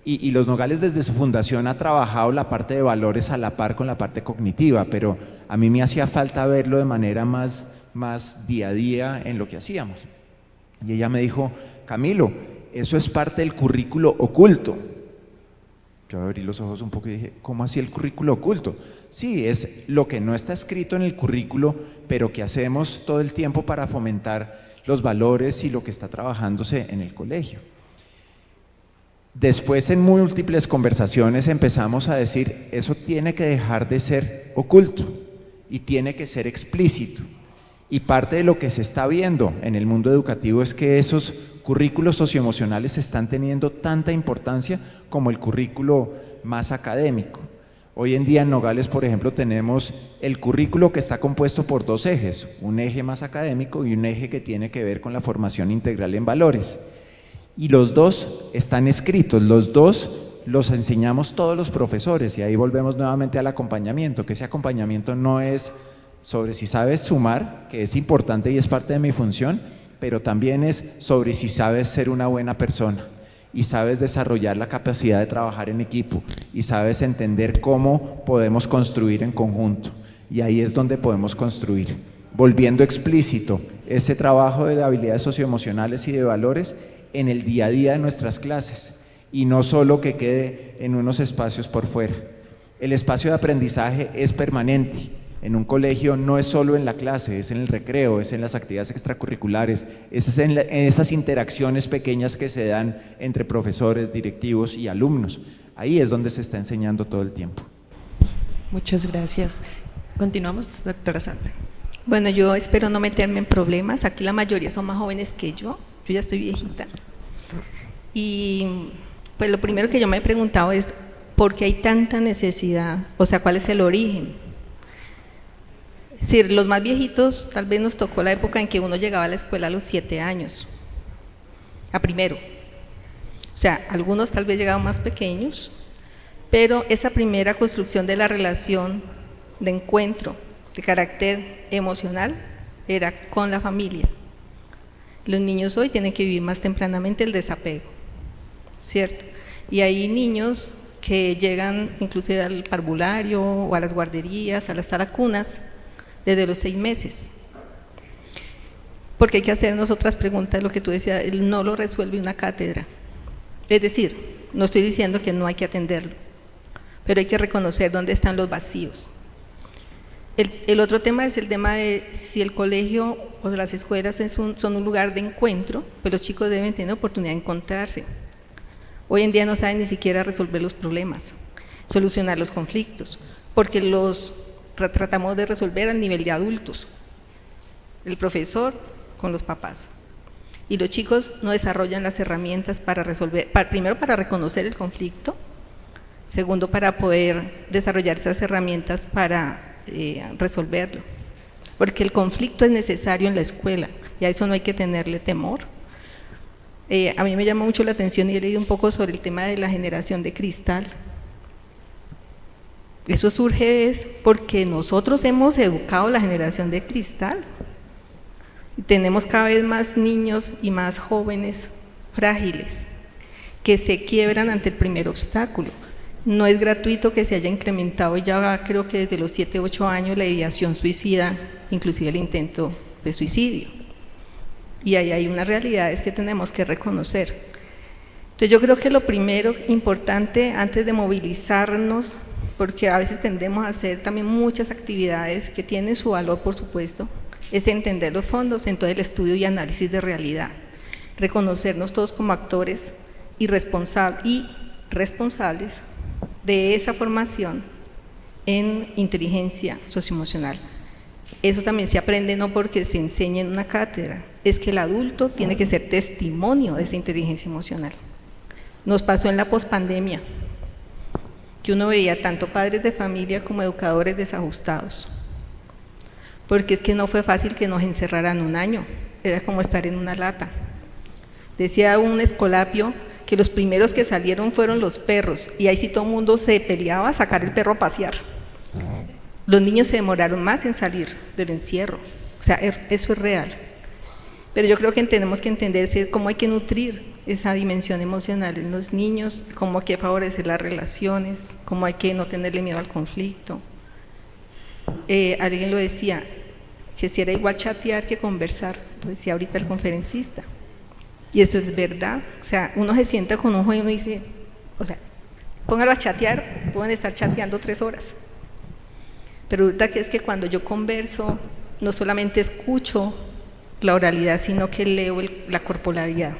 Y Los Nogales desde su fundación ha trabajado la parte de valores a la par con la parte cognitiva, pero a mí me hacía falta verlo de manera más día a día en lo que hacíamos. Y ella me dijo, Camilo, eso es parte del currículo oculto. Yo abrí los ojos un poco y dije, ¿cómo así el currículo oculto? Sí, es lo que no está escrito en el currículo, pero que hacemos todo el tiempo para fomentar los valores y lo que está trabajándose en el colegio. Después, en múltiples conversaciones, empezamos a decir, eso tiene que dejar de ser oculto y tiene que ser explícito. Y parte de lo que se está viendo en el mundo educativo es que esos currículos socioemocionales están teniendo tanta importancia como el currículo más académico. Hoy en día en Nogales, por ejemplo, tenemos el currículo que está compuesto por dos ejes, un eje más académico y un eje que tiene que ver con la formación integral en valores. Y los dos están escritos, los dos los enseñamos todos los profesores, y ahí volvemos nuevamente al acompañamiento, que ese acompañamiento no es sobre si sabes sumar, que es importante y es parte de mi función, pero también es sobre si sabes ser una buena persona y sabes desarrollar la capacidad de trabajar en equipo y sabes entender cómo podemos construir en conjunto, y ahí es donde podemos construir, volviendo explícito ese trabajo de habilidades socioemocionales y de valores en el día a día de nuestras clases, y no solo que quede en unos espacios por fuera. El espacio de aprendizaje es permanente. En un colegio no es solo en la clase, es en el recreo, es en las actividades extracurriculares, es en esas interacciones pequeñas que se dan entre profesores, directivos y alumnos. Ahí es donde se está enseñando todo el tiempo. Muchas gracias. Continuamos, doctora Sandra. Bueno, yo espero no meterme en problemas. Aquí la mayoría son más jóvenes que yo ya estoy viejita. Y pues lo primero que yo me he preguntado es, ¿por qué hay tanta necesidad? O sea, ¿cuál es el origen? Es decir, los más viejitos, tal vez nos tocó la época en que uno llegaba a la escuela a los 7 años, a primero. O sea, algunos tal vez llegaban más pequeños, pero esa primera construcción de la relación de encuentro, de carácter emocional, era con la familia. Los niños hoy tienen que vivir más tempranamente el desapego, ¿cierto? Y hay niños que llegan inclusive al parvulario o a las guarderías, a las talacunas, desde los 6 meses. Porque hay que hacernos otras preguntas, lo que tú decías, no lo resuelve una cátedra. Es decir, no estoy diciendo que no hay que atenderlo, pero hay que reconocer dónde están los vacíos. El otro tema es el tema de si el colegio o las escuelas son un lugar de encuentro, pues los chicos deben tener oportunidad de encontrarse. Hoy en día no saben ni siquiera resolver los problemas, solucionar los conflictos, porque los tratamos de resolver al nivel de adultos, el profesor con los papás. Y los chicos no desarrollan las herramientas para resolver, primero para reconocer el conflicto, segundo para poder desarrollar esas herramientas para resolverlo, porque el conflicto es necesario en la escuela y a eso no hay que tenerle temor. A mí me llama mucho la atención y he leído un poco sobre el tema de la generación de cristal. Eso surge porque nosotros hemos educado la generación de cristal y tenemos cada vez más niños y más jóvenes frágiles que se quiebran ante el primer obstáculo. No es gratuito que se haya incrementado ya creo que desde los 7, 8 años la ideación suicida, inclusive el intento de suicidio. Y ahí hay unas realidades que tenemos que reconocer. Entonces yo creo que lo primero importante antes de movilizarnos, porque a veces tendemos a hacer también muchas actividades que tienen su valor por supuesto, es entender los fondos, entonces el estudio y análisis de realidad, reconocernos todos como actores y responsables de esa formación en inteligencia socioemocional. Eso también se aprende no porque se enseña en una cátedra, es que el adulto tiene que ser testimonio de esa inteligencia emocional. Nos pasó en la pospandemia, que uno veía tanto padres de familia como educadores desajustados, porque es que no fue fácil que nos encerraran un año, era como estar en una lata. Decía un escolapio que los primeros que salieron fueron los perros, y ahí sí todo el mundo se peleaba a sacar el perro a pasear. Los niños se demoraron más en salir del encierro, o sea, eso es real. Pero yo creo que tenemos que entender cómo hay que nutrir esa dimensión emocional en los niños, cómo hay que favorecer las relaciones, cómo hay que no tenerle miedo al conflicto. Alguien lo decía, que si era igual chatear que conversar, lo decía ahorita el conferencista. Y eso es verdad, o sea, uno se sienta con un joven y uno dice, o sea, póngalo a chatear, pueden estar chateando 3 horas. Pero resulta que es que cuando yo converso, no solamente escucho la oralidad, sino que leo la corporalidad.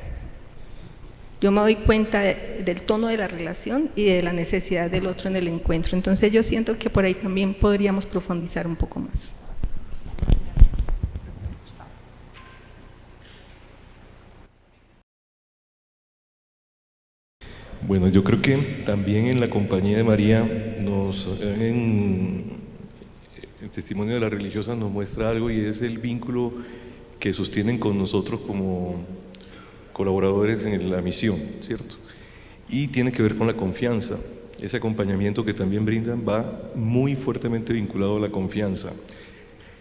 Yo me doy cuenta del tono de la relación y de la necesidad del otro en el encuentro. Entonces yo siento que por ahí también podríamos profundizar un poco más. Bueno, yo creo que también en la compañía de María, en el testimonio de la religiosa nos muestra algo y es el vínculo que sostienen con nosotros como colaboradores en la misión, ¿cierto? Y tiene que ver con la confianza. Ese acompañamiento que también brindan va muy fuertemente vinculado a la confianza.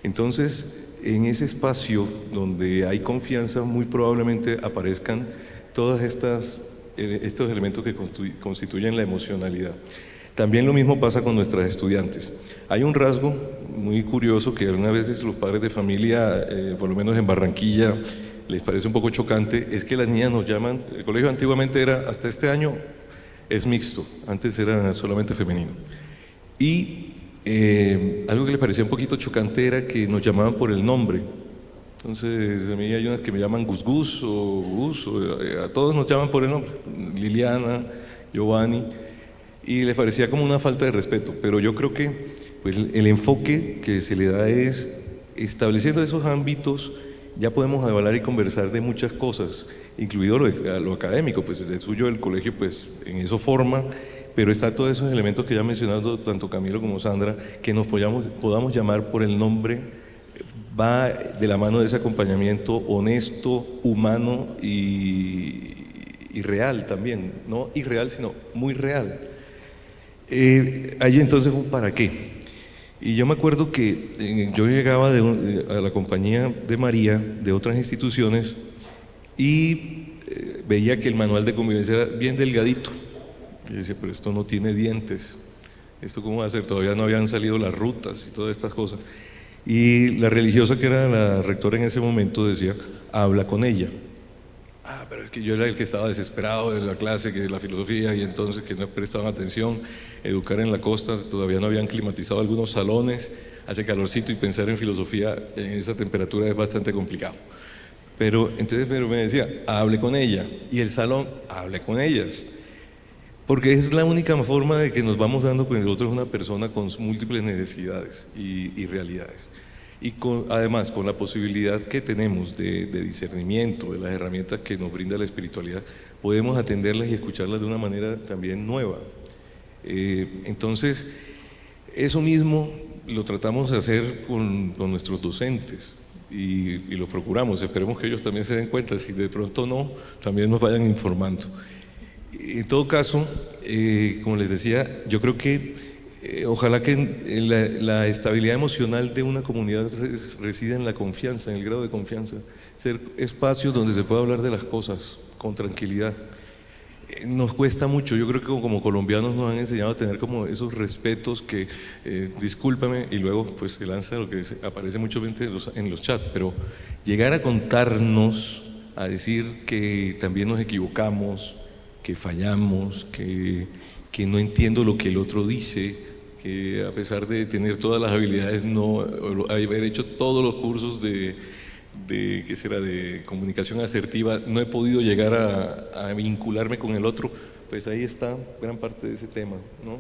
Entonces, en ese espacio donde hay confianza, muy probablemente aparezcan todas estos elementos que constituyen la emocionalidad. También lo mismo pasa con nuestras estudiantes. Hay un rasgo muy curioso que algunas veces los padres de familia, por lo menos en Barranquilla, les parece un poco chocante, es que las niñas nos llaman, el colegio antiguamente era, hasta este año es mixto, antes era solamente femenino. Y algo que les parecía un poquito chocante era que nos llamaban por el nombre. Entonces, a mí hay unas que me llaman Gus Gus o Gus, a todos nos llaman por el nombre, Liliana, Giovanni, y les parecía como una falta de respeto, pero yo creo que pues, el enfoque que se le da es, estableciendo esos ámbitos, ya podemos hablar y conversar de muchas cosas, incluido lo académico, pues el suyo del colegio, pues en eso forma, pero está todos esos elementos que ya mencionado tanto Camilo como Sandra, que nos podamos llamar por el nombre, va de la mano de ese acompañamiento honesto, humano y real también, no irreal, sino muy real. Ahí entonces, ¿para qué? Y yo me acuerdo que yo llegaba a la compañía de María, de otras instituciones, y veía que el manual de convivencia era bien delgadito. Yo decía, pero esto no tiene dientes, ¿esto cómo va a ser? Todavía no habían salido las rutas y todas estas cosas. Y la religiosa, que era la rectora en ese momento, decía, habla con ella. pero es que yo era el que estaba desesperado de la clase, que de la filosofía, y entonces que no prestaban atención. Educar en la costa, todavía no habían climatizado algunos salones, hace calorcito, y pensar en filosofía en esa temperatura es bastante complicado. Pero entonces me decía, hable con ella, y el salón, hable con ellas. Porque es la única forma de que nos vamos dando con el otro, es una persona con múltiples necesidades y realidades. Y además, con la posibilidad que tenemos de discernimiento, de las herramientas que nos brinda la espiritualidad, podemos atenderlas y escucharlas de una manera también nueva. Entonces, eso mismo lo tratamos de hacer con nuestros docentes y lo procuramos. Esperemos que ellos también se den cuenta, si de pronto no, también nos vayan informando. En todo caso, como les decía, yo creo que ojalá que la estabilidad emocional de una comunidad resida en la confianza, en el grado de confianza, ser espacios donde se pueda hablar de las cosas con tranquilidad. Nos cuesta mucho, yo creo que como colombianos nos han enseñado a tener como esos respetos que, discúlpame, y luego pues se lanza lo que aparece mucho en los chats, pero llegar a contarnos, a decir que también nos equivocamos, que fallamos, que no entiendo lo que el otro dice, que a pesar de tener todas las habilidades, no haber hecho todos los cursos de comunicación asertiva, no he podido llegar a vincularme con el otro, pues ahí está gran parte de ese tema, ¿no?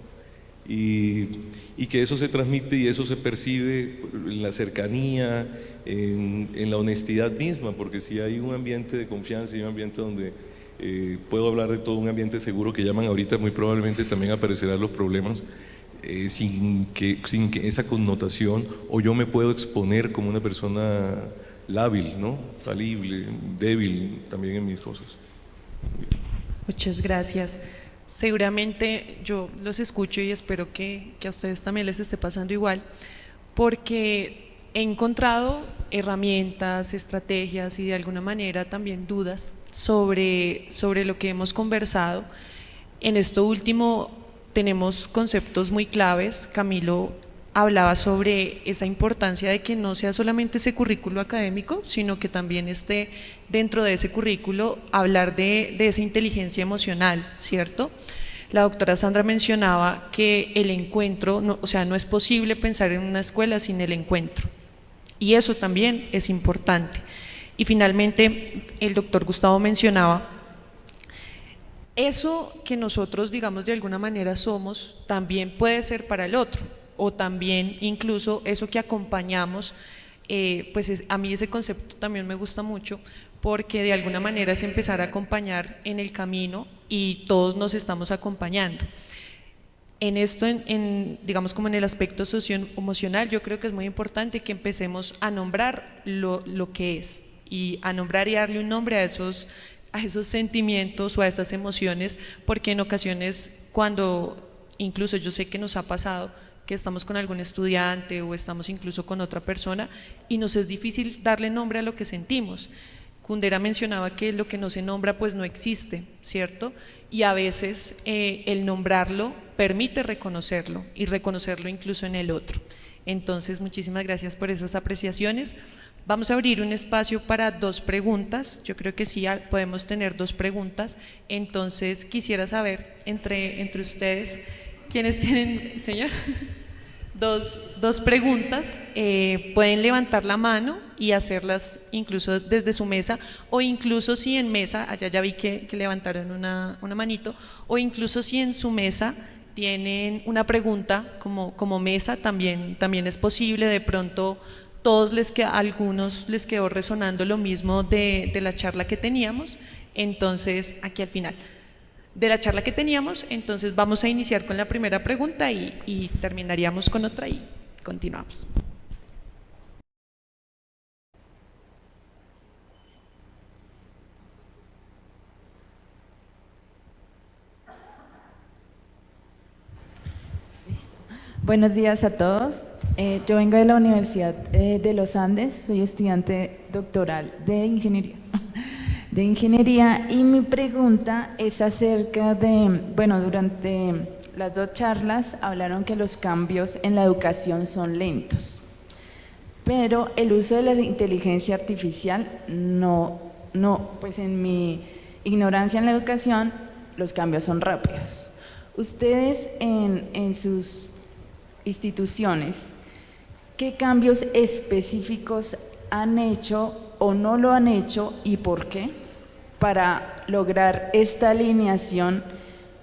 Y que eso se transmite y eso se percibe en la cercanía, en la honestidad misma, porque si hay un ambiente de confianza y un ambiente donde puedo hablar de todo, un ambiente seguro que llaman ahorita, muy probablemente también aparecerán los problemas sin que esa connotación, o yo me puedo exponer como una persona lábil, ¿no? Falible, débil también en mis cosas. Muchas gracias. Seguramente yo los escucho y espero que a ustedes también les esté pasando igual, porque he encontrado herramientas, estrategias y de alguna manera también dudas sobre lo que hemos conversado. En esto último tenemos conceptos muy claves. Camilo hablaba sobre esa importancia de que no sea solamente ese currículo académico, sino que también esté dentro de ese currículo hablar de esa inteligencia emocional, ¿cierto? La doctora Sandra mencionaba que el encuentro, no es posible pensar en una escuela sin el encuentro, y eso también es importante. Y finalmente, el doctor Gustavo mencionaba, eso que nosotros, digamos, de alguna manera somos, también puede ser para el otro, o también incluso eso que acompañamos, a mí ese concepto también me gusta mucho, porque de alguna manera es empezar a acompañar en el camino y todos nos estamos acompañando. En esto, digamos como en el aspecto socioemocional, yo creo que es muy importante que empecemos a nombrar lo que es, y a nombrar y darle un nombre a esos sentimientos o a esas emociones, porque en ocasiones cuando, incluso yo sé que nos ha pasado, que estamos con algún estudiante o estamos incluso con otra persona y nos es difícil darle nombre a lo que sentimos. Kundera mencionaba que lo que no se nombra pues no existe, ¿cierto? Y a veces el nombrarlo permite reconocerlo y reconocerlo incluso en el otro. Entonces, muchísimas gracias por esas apreciaciones. Vamos a abrir un espacio para 2 preguntas. Yo creo que sí podemos tener 2 preguntas. Entonces, quisiera saber entre ustedes, ¿quiénes tienen, señor? Dos preguntas. Pueden levantar la mano y hacerlas incluso desde su mesa, o incluso si en mesa, allá ya vi que levantaron una manito, o incluso si en su mesa tienen una pregunta como mesa, también es posible. De pronto a algunos les quedó resonando lo mismo de la charla que teníamos, entonces aquí al final de la charla que teníamos, entonces vamos a iniciar con la primera pregunta y terminaríamos con otra y continuamos. Buenos días a todos. Yo vengo de la Universidad de los Andes, soy estudiante doctoral de ingeniería y mi pregunta es acerca de, durante las 2 charlas hablaron que los cambios en la educación son lentos, pero el uso de la inteligencia artificial no no, pues en mi ignorancia en la educación, los cambios son rápidos. Ustedes en sus instituciones, ¿qué cambios específicos han hecho o no lo han hecho y por qué para lograr esta alineación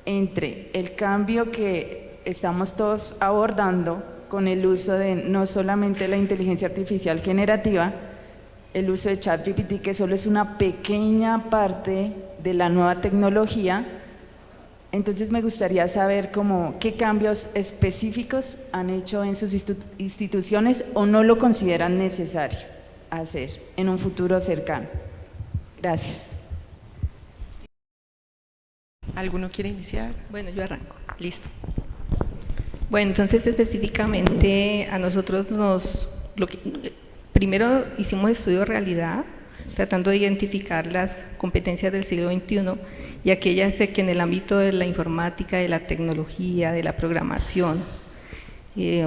entre el cambio que estamos todos abordando con el uso de no solamente la inteligencia artificial generativa, el uso de ChatGPT, que solo es una pequeña parte de la nueva tecnología? Entonces me gustaría saber qué cambios específicos han hecho en sus instituciones o no lo consideran necesario hacer en un futuro cercano. Gracias. ¿Alguno quiere iniciar? Bueno, yo arranco. Listo. Bueno, entonces específicamente a nosotros primero hicimos estudio de realidad, tratando de identificar las competencias del siglo XXI y aquellas que en el ámbito de la informática, de la tecnología, de la programación,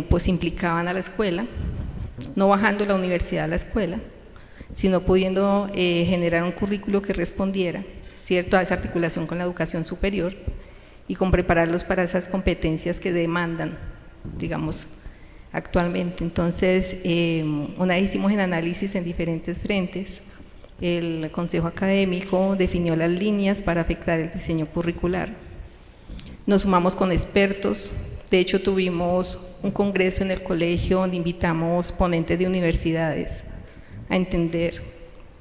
pues implicaban a la escuela, no bajando la universidad a la escuela, sino pudiendo generar un currículo que respondiera, ¿cierto?, a esa articulación con la educación superior y con prepararlos para esas competencias que demandan, digamos, actualmente. Entonces, una vez hicimos el análisis en diferentes frentes, el Consejo Académico definió las líneas para afectar el diseño curricular. Nos sumamos con expertos, de hecho tuvimos un congreso en el colegio donde invitamos ponentes de universidades a entender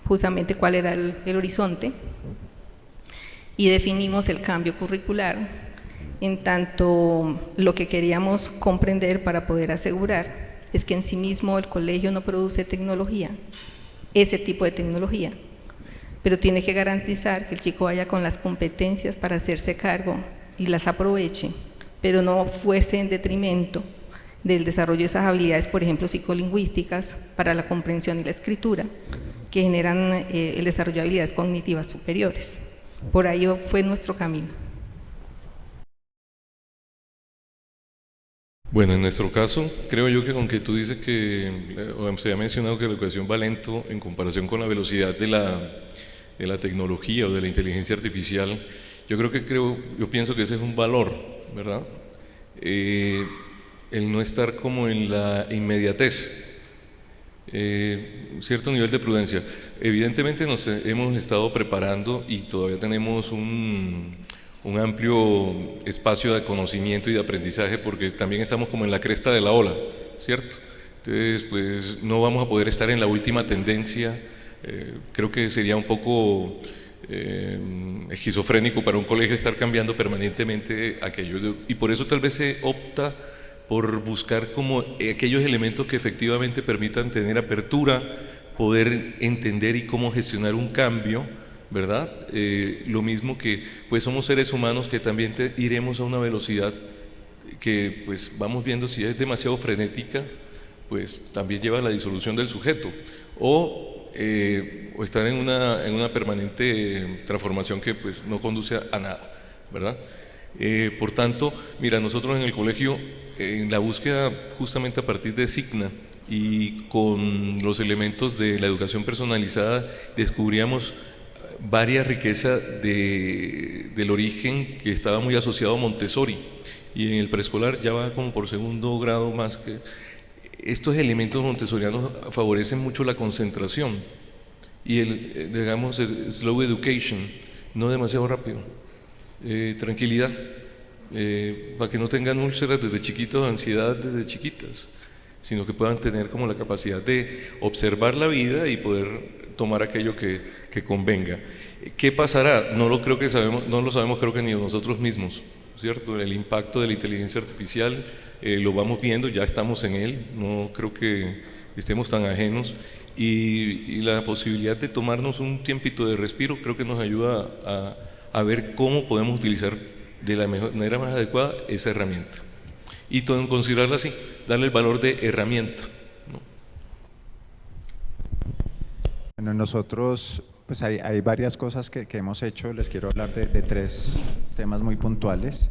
justamente cuál era el horizonte y definimos el cambio curricular en tanto lo que queríamos comprender para poder asegurar es que en sí mismo el colegio no produce tecnología, ese tipo de tecnología, pero tiene que garantizar que el chico vaya con las competencias para hacerse cargo y las aproveche, pero no fuese en detrimento del desarrollo de esas habilidades, por ejemplo, psicolingüísticas para la comprensión y la escritura, que generan el desarrollo de habilidades cognitivas superiores. Por ahí fue nuestro camino. Bueno, en nuestro caso, creo yo que aunque tú dices que, o se ha mencionado que la educación va lento en comparación con la velocidad de la tecnología o de la inteligencia artificial, yo pienso que ese es un valor, ¿verdad? El no estar como en la inmediatez, cierto nivel de prudencia. Evidentemente nos hemos estado preparando y todavía tenemos un amplio espacio de conocimiento y de aprendizaje porque también estamos como en la cresta de la ola, ¿cierto? Entonces, pues no vamos a poder estar en la última tendencia. Creo que sería un poco esquizofrénico para un colegio estar cambiando permanentemente aquello, y por eso tal vez se opta por buscar como aquellos elementos que efectivamente permitan tener apertura, poder entender y cómo gestionar un cambio, ¿verdad? Lo mismo que pues somos seres humanos que también iremos a una velocidad que pues vamos viendo, si es demasiado frenética, pues también lleva a la disolución del sujeto, o estar en una permanente transformación que pues no conduce a nada, ¿verdad? Por tanto, mira, nosotros en el colegio, en la búsqueda justamente a partir de Signa y con los elementos de la educación personalizada, descubríamos varias riquezas del origen que estaba muy asociado a Montessori, y en el preescolar ya va como por segundo grado más que estos elementos montessorianos favorecen mucho la concentración y digamos, el slow education, no demasiado rápido, tranquilidad, para que no tengan úlceras desde chiquitos, ansiedad desde chiquitas, sino que puedan tener como la capacidad de observar la vida y poder tomar aquello que convenga. ¿Qué pasará? No lo sabemos, creo que ni nosotros mismos, ¿cierto? El impacto de la inteligencia artificial lo vamos viendo, ya estamos en él, no creo que estemos tan ajenos, y la posibilidad de tomarnos un tiempito de respiro creo que nos ayuda a ver cómo podemos utilizar de la manera más adecuada esa herramienta y considerarla así, darle el valor de herramienta, ¿no? Bueno, nosotros pues hay varias cosas que hemos hecho. Les quiero hablar de tres temas muy puntuales.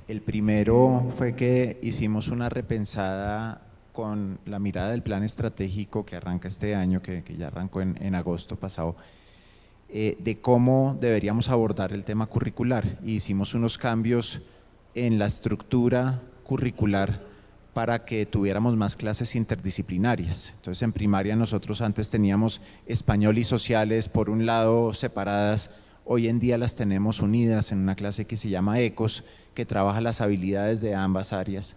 El primero fue que hicimos una repensada con la mirada del plan estratégico que arranca este año, que ya arrancó en agosto pasado, de cómo deberíamos abordar el tema curricular. Hicimos unos cambios en la estructura curricular para que tuviéramos más clases interdisciplinarias. Entonces, en primaria nosotros antes teníamos español y sociales por un lado separadas, hoy en día las tenemos unidas en una clase que se llama ECOS, que trabaja las habilidades de ambas áreas.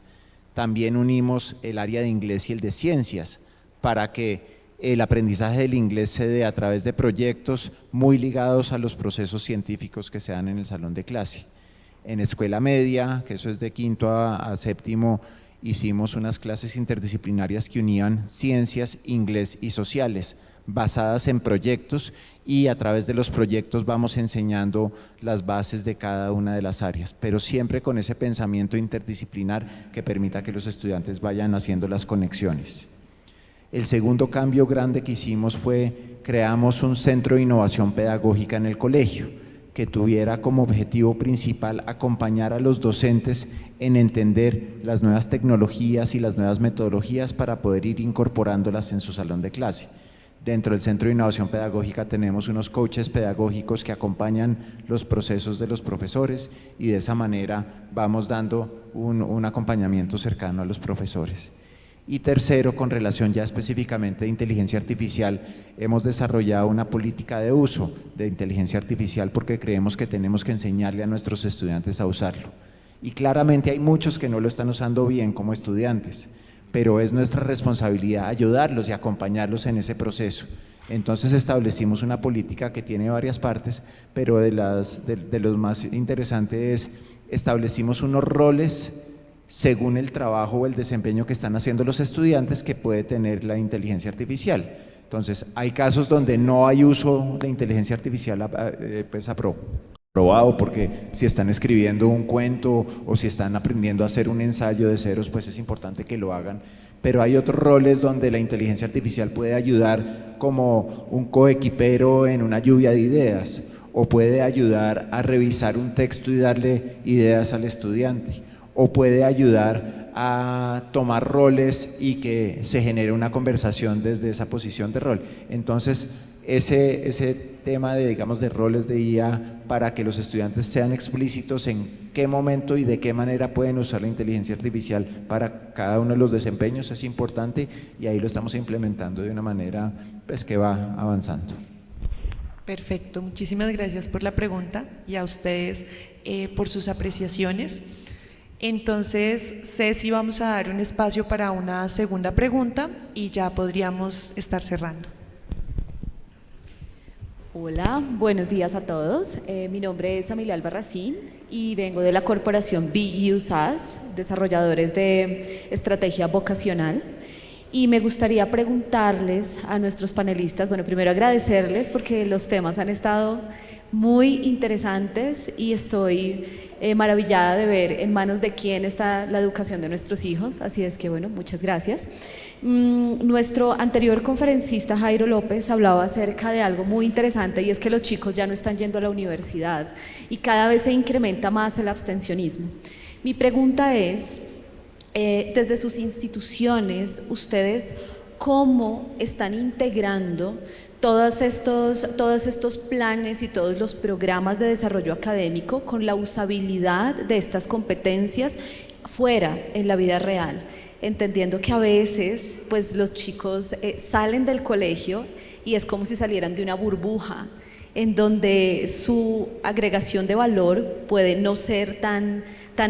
También unimos el área de inglés y el de ciencias para que el aprendizaje del inglés se dé a través de proyectos muy ligados a los procesos científicos que se dan en el salón de clase. En escuela media, que eso es de quinto a séptimo, hicimos unas clases interdisciplinarias que unían ciencias, inglés y sociales, basadas en proyectos, y a través de los proyectos vamos enseñando las bases de cada una de las áreas, pero siempre con ese pensamiento interdisciplinar que permita que los estudiantes vayan haciendo las conexiones. El segundo cambio grande que hicimos fue, creamos un centro de innovación pedagógica en el colegio, que tuviera como objetivo principal acompañar a los docentes en entender las nuevas tecnologías y las nuevas metodologías para poder ir incorporándolas en su salón de clase. Dentro del Centro de Innovación Pedagógica tenemos unos coaches pedagógicos que acompañan los procesos de los profesores, y de esa manera vamos dando un acompañamiento cercano a los profesores. Y tercero, con relación ya específicamente de inteligencia artificial, hemos desarrollado una política de uso de inteligencia artificial porque creemos que tenemos que enseñarle a nuestros estudiantes a usarlo. Y claramente hay muchos que no lo están usando bien como estudiantes, pero es nuestra responsabilidad ayudarlos y acompañarlos en ese proceso. Entonces establecimos una política que tiene varias partes, pero de los más interesantes es, establecimos unos roles según el trabajo o el desempeño que están haciendo los estudiantes que puede tener la inteligencia artificial. Entonces, hay casos donde no hay uso de inteligencia artificial pues aprobado, porque si están escribiendo un cuento o si están aprendiendo a hacer un ensayo de ceros, pues es importante que lo hagan. Pero hay otros roles donde la inteligencia artificial puede ayudar como un coequipero en una lluvia de ideas, o puede ayudar a revisar un texto y darle ideas al estudiante, o puede ayudar a tomar roles y que se genere una conversación desde esa posición de rol. Entonces, ese tema de, digamos, de roles de IA, para que los estudiantes sean explícitos en qué momento y de qué manera pueden usar la inteligencia artificial para cada uno de los desempeños, es importante, y ahí lo estamos implementando de una manera pues que va avanzando. Perfecto, muchísimas gracias por la pregunta y a ustedes por sus apreciaciones. Entonces, Ceci, vamos a dar un espacio para una segunda pregunta y ya podríamos estar cerrando. Hola, buenos días a todos. Mi nombre es Amelia Albarracín y vengo de la corporación BUSAS, desarrolladores de estrategia vocacional. Y me gustaría preguntarles a nuestros panelistas, bueno, primero agradecerles porque los temas han estado muy interesantes y estoy maravillada de ver en manos de quién está la educación de nuestros hijos, así es que bueno, muchas gracias. Nuestro anterior conferencista Jairo López hablaba acerca de algo muy interesante, y es que los chicos ya no están yendo a la universidad y cada vez se incrementa más el abstencionismo. Mi pregunta es, desde sus instituciones, ¿ustedes cómo están integrando todos estos planes y todos los programas de desarrollo académico con la usabilidad de estas competencias fuera en la vida real? Entendiendo que a veces pues los chicos salen del colegio y es como si salieran de una burbuja en donde su agregación de valor puede no ser tan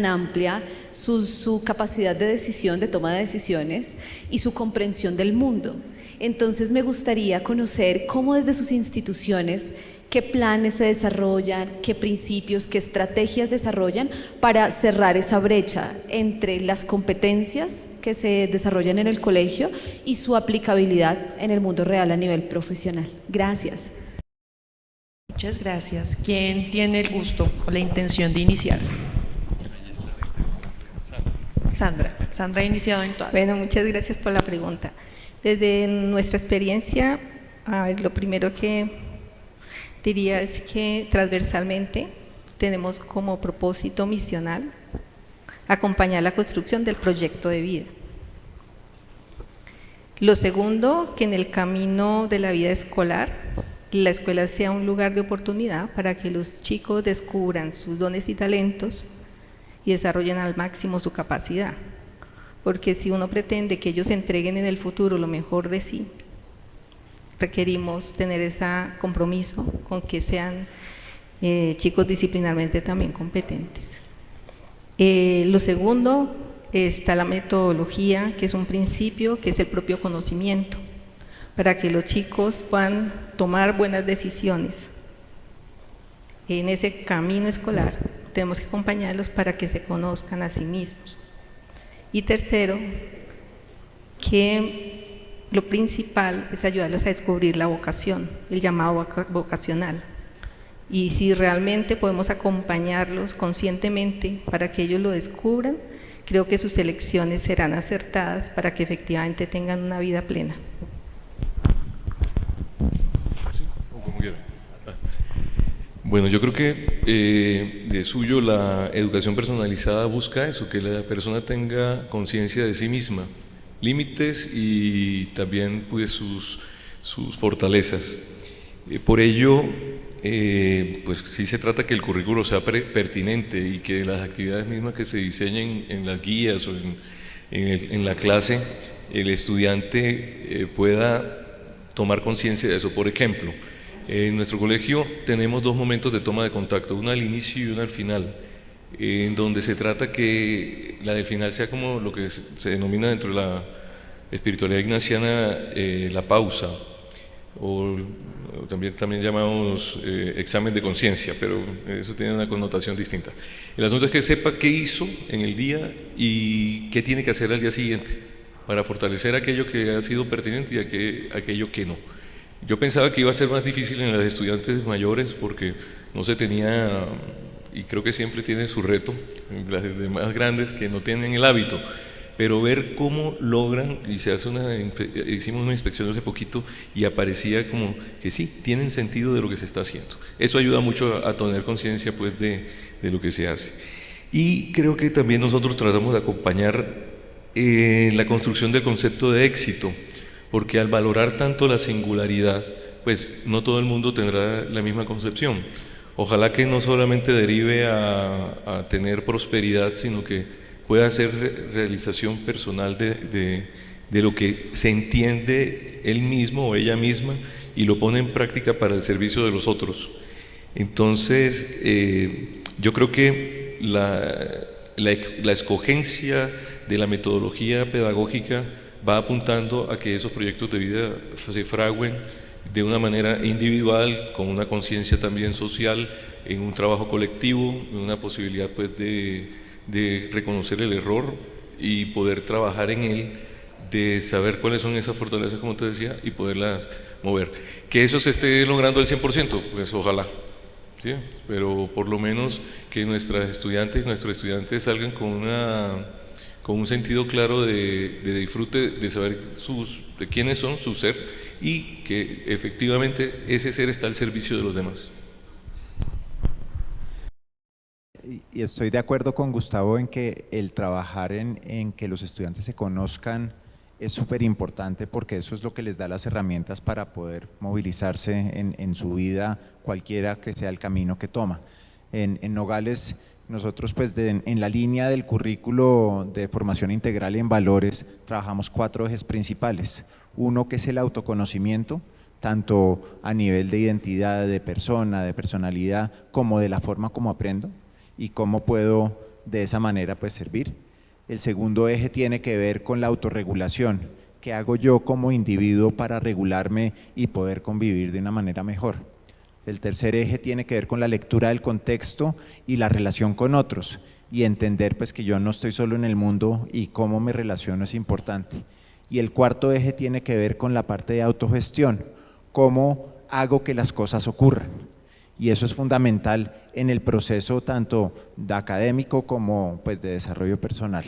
amplia, su capacidad de decisión, de toma de decisiones y su comprensión del mundo. Entonces me gustaría conocer cómo desde sus instituciones, qué planes se desarrollan, qué principios, qué estrategias desarrollan para cerrar esa brecha entre las competencias que se desarrollan en el colegio y su aplicabilidad en el mundo real a nivel profesional. Gracias. Muchas gracias. ¿Quién tiene el gusto o la intención de iniciar? Sandra ha iniciado en todas. Bueno, muchas gracias por la pregunta. Desde nuestra experiencia, a ver, lo primero que diría es que transversalmente tenemos como propósito misional acompañar la construcción del proyecto de vida. Lo segundo, que en el camino de la vida escolar la escuela sea un lugar de oportunidad para que los chicos descubran sus dones y talentos y desarrollen al máximo su capacidad. Porque si uno pretende que ellos entreguen en el futuro lo mejor de sí, requerimos tener ese compromiso con que sean chicos disciplinarmente también competentes. Lo segundo, está la metodología, que es un principio, que es el propio conocimiento, para que los chicos puedan tomar buenas decisiones. En ese camino escolar tenemos que acompañarlos para que se conozcan a sí mismos. Y tercero, que lo principal es ayudarles a descubrir la vocación, el llamado vocacional. Y si realmente podemos acompañarlos conscientemente para que ellos lo descubran, creo que sus elecciones serán acertadas para que efectivamente tengan una vida plena. Bueno, yo creo que de suyo la educación personalizada busca eso, que la persona tenga conciencia de sí misma, límites y también pues sus fortalezas. Por ello, pues sí se trata que el currículo sea pertinente y que las actividades mismas que se diseñen en las guías o en la clase, el estudiante pueda tomar conciencia de eso. Por ejemplo, en nuestro colegio tenemos 2 momentos de toma de contacto, una al inicio y una al final, en donde se trata que la del final sea como lo que se denomina dentro de la espiritualidad ignaciana la pausa, o también llamamos examen de conciencia, pero eso tiene una connotación distinta. El asunto es que sepa qué hizo en el día y qué tiene que hacer al día siguiente para fortalecer aquello que ha sido pertinente y aquello que no. Yo pensaba que iba a ser más difícil en los estudiantes mayores porque no se tenía, y creo que siempre tiene su reto, en las demás grandes que no tienen el hábito, pero ver cómo logran, y hicimos una inspección hace poquito y aparecía como que sí, tienen sentido de lo que se está haciendo. Eso ayuda mucho a tener conciencia pues de lo que se hace. Y creo que también nosotros tratamos de acompañar la construcción del concepto de éxito, porque al valorar tanto la singularidad, pues no todo el mundo tendrá la misma concepción. Ojalá que no solamente derive a tener prosperidad, sino que pueda ser realización personal de lo que se entiende él mismo o ella misma y lo pone en práctica para el servicio de los otros. Entonces, yo creo que la escogencia de la metodología pedagógica va apuntando a que esos proyectos de vida se fragüen de una manera individual, con una conciencia también social, en un trabajo colectivo, en una posibilidad pues de reconocer el error y poder trabajar en él, de saber cuáles son esas fortalezas, como te decía, y poderlas mover. Que eso se esté logrando al 100%, pues ojalá, ¿sí? Pero por lo menos que nuestros estudiantes salgan con un sentido claro de disfrute, de saber de quiénes son, su ser, y que efectivamente ese ser está al servicio de los demás. Y estoy de acuerdo con Gustavo en que el trabajar en que los estudiantes se conozcan es súper importante, porque eso es lo que les da las herramientas para poder movilizarse en su vida, cualquiera que sea el camino que toma. En Nogales, nosotros pues en la línea del currículo de formación integral en valores trabajamos 4 ejes principales. Uno, que es el autoconocimiento, tanto a nivel de identidad, de persona, de personalidad, como de la forma como aprendo y cómo puedo de esa manera pues servir. El segundo eje tiene que ver con la autorregulación. ¿Qué hago yo como individuo para regularme y poder convivir de una manera mejor? El tercer eje tiene que ver con la lectura del contexto y la relación con otros, y entender pues que yo no estoy solo en el mundo y cómo me relaciono es importante. Y el cuarto eje tiene que ver con la parte de autogestión, cómo hago que las cosas ocurran. Y eso es fundamental en el proceso tanto de académico como pues de desarrollo personal.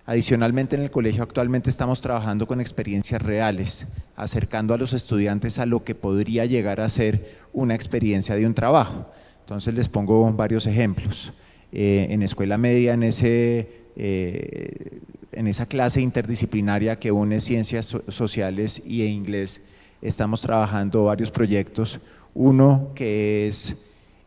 Adicionalmente, en el colegio actualmente estamos trabajando con experiencias reales, acercando a los estudiantes a lo que podría llegar a ser una experiencia de un trabajo. Entonces les pongo varios ejemplos. En escuela media, en esa clase interdisciplinaria que une ciencias sociales y inglés, estamos trabajando varios proyectos. Uno que es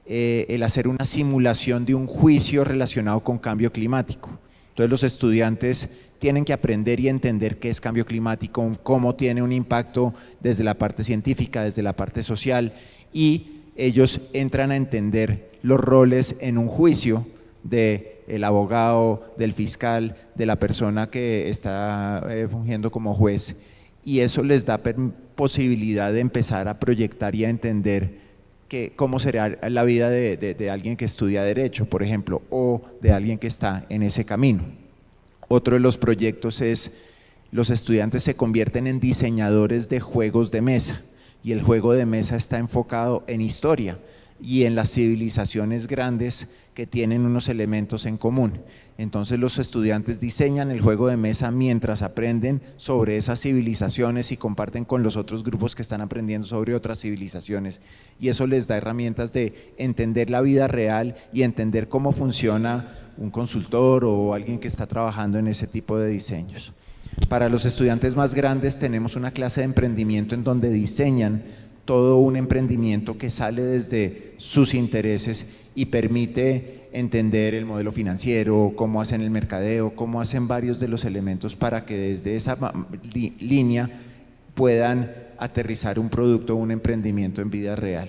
el hacer una simulación de un juicio relacionado con cambio climático. Entonces los estudiantes tienen que aprender y entender qué es cambio climático, cómo tiene un impacto desde la parte científica, desde la parte social, y ellos entran a entender los roles en un juicio del abogado, del fiscal, de la persona que está fungiendo como juez, y eso les da posibilidad de empezar a proyectar y a entender cómo será la vida de alguien que estudia Derecho, por ejemplo, o de alguien que está en ese camino. Otro de los proyectos es, los estudiantes se convierten en diseñadores de juegos de mesa, y el juego de mesa está enfocado en historia y en las civilizaciones grandes que tienen unos elementos en común. Entonces los estudiantes diseñan el juego de mesa mientras aprenden sobre esas civilizaciones y comparten con los otros grupos que están aprendiendo sobre otras civilizaciones, y eso les da herramientas de entender la vida real y entender cómo funciona un consultor o alguien que está trabajando en ese tipo de diseños. Para los estudiantes más grandes tenemos una clase de emprendimiento en donde diseñan todo un emprendimiento que sale desde sus intereses y permite entender el modelo financiero, cómo hacen el mercadeo, cómo hacen varios de los elementos para que desde esa línea puedan aterrizar un producto o un emprendimiento en vida real.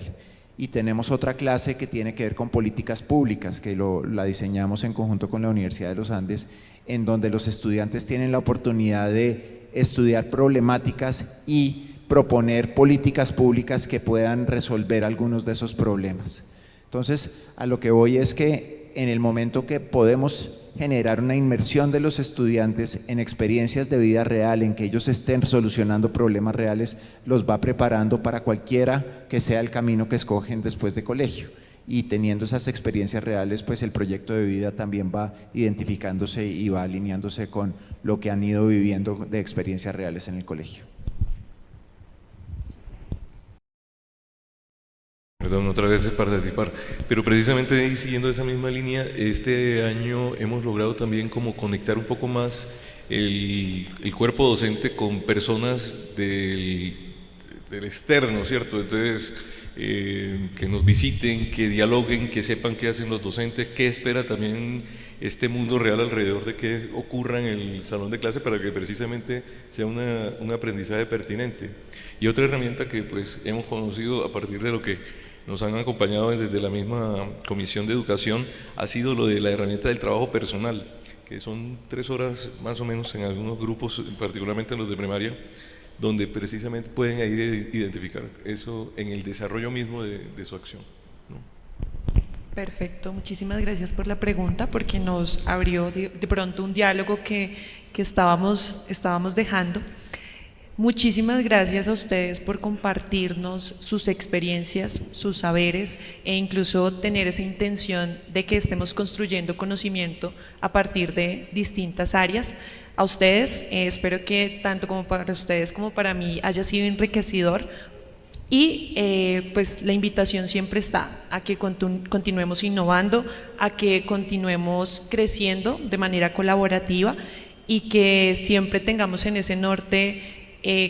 Y tenemos otra clase que tiene que ver con políticas públicas, que la diseñamos en conjunto con la Universidad de los Andes, en donde los estudiantes tienen la oportunidad de estudiar problemáticas y proponer políticas públicas que puedan resolver algunos de esos problemas. Entonces, a lo que voy es que en el momento que podemos generar una inmersión de los estudiantes en experiencias de vida real, en que ellos estén solucionando problemas reales, los va preparando para cualquiera que sea el camino que escogen después de colegio. Y teniendo esas experiencias reales, pues el proyecto de vida también va identificándose y va alineándose con lo que han ido viviendo de experiencias reales en el colegio. Perdón, otra vez participar, pero precisamente ahí, siguiendo esa misma línea, este año hemos logrado también como conectar un poco más el cuerpo docente con personas del externo, ¿cierto? Entonces, que nos visiten, que dialoguen, que sepan qué hacen los docentes, qué espera también este mundo real alrededor de qué ocurra en el salón de clase para que precisamente sea un aprendizaje pertinente. Y otra herramienta que pues hemos conocido a partir de lo que nos han acompañado desde la misma Comisión de Educación ha sido lo de la herramienta del trabajo personal, que son 3 horas más o menos en algunos grupos, particularmente en los de primaria, donde precisamente pueden ir a identificar eso en el desarrollo mismo de su acción, ¿no? Perfecto, muchísimas gracias por la pregunta, porque nos abrió de pronto un diálogo que estábamos dejando. Muchísimas gracias a ustedes por compartirnos sus experiencias, sus saberes e incluso tener esa intención de que estemos construyendo conocimiento a partir de distintas áreas. A ustedes, espero que tanto como para ustedes como para mí haya sido enriquecedor, y pues la invitación siempre está a que continuemos innovando, a que continuemos creciendo de manera colaborativa y que siempre tengamos en ese norte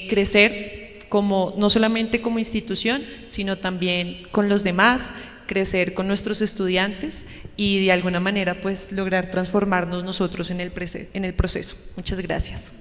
crecer no solamente como institución, sino también con los demás, crecer con nuestros estudiantes y de alguna manera pues lograr transformarnos nosotros en el proceso. Muchas gracias.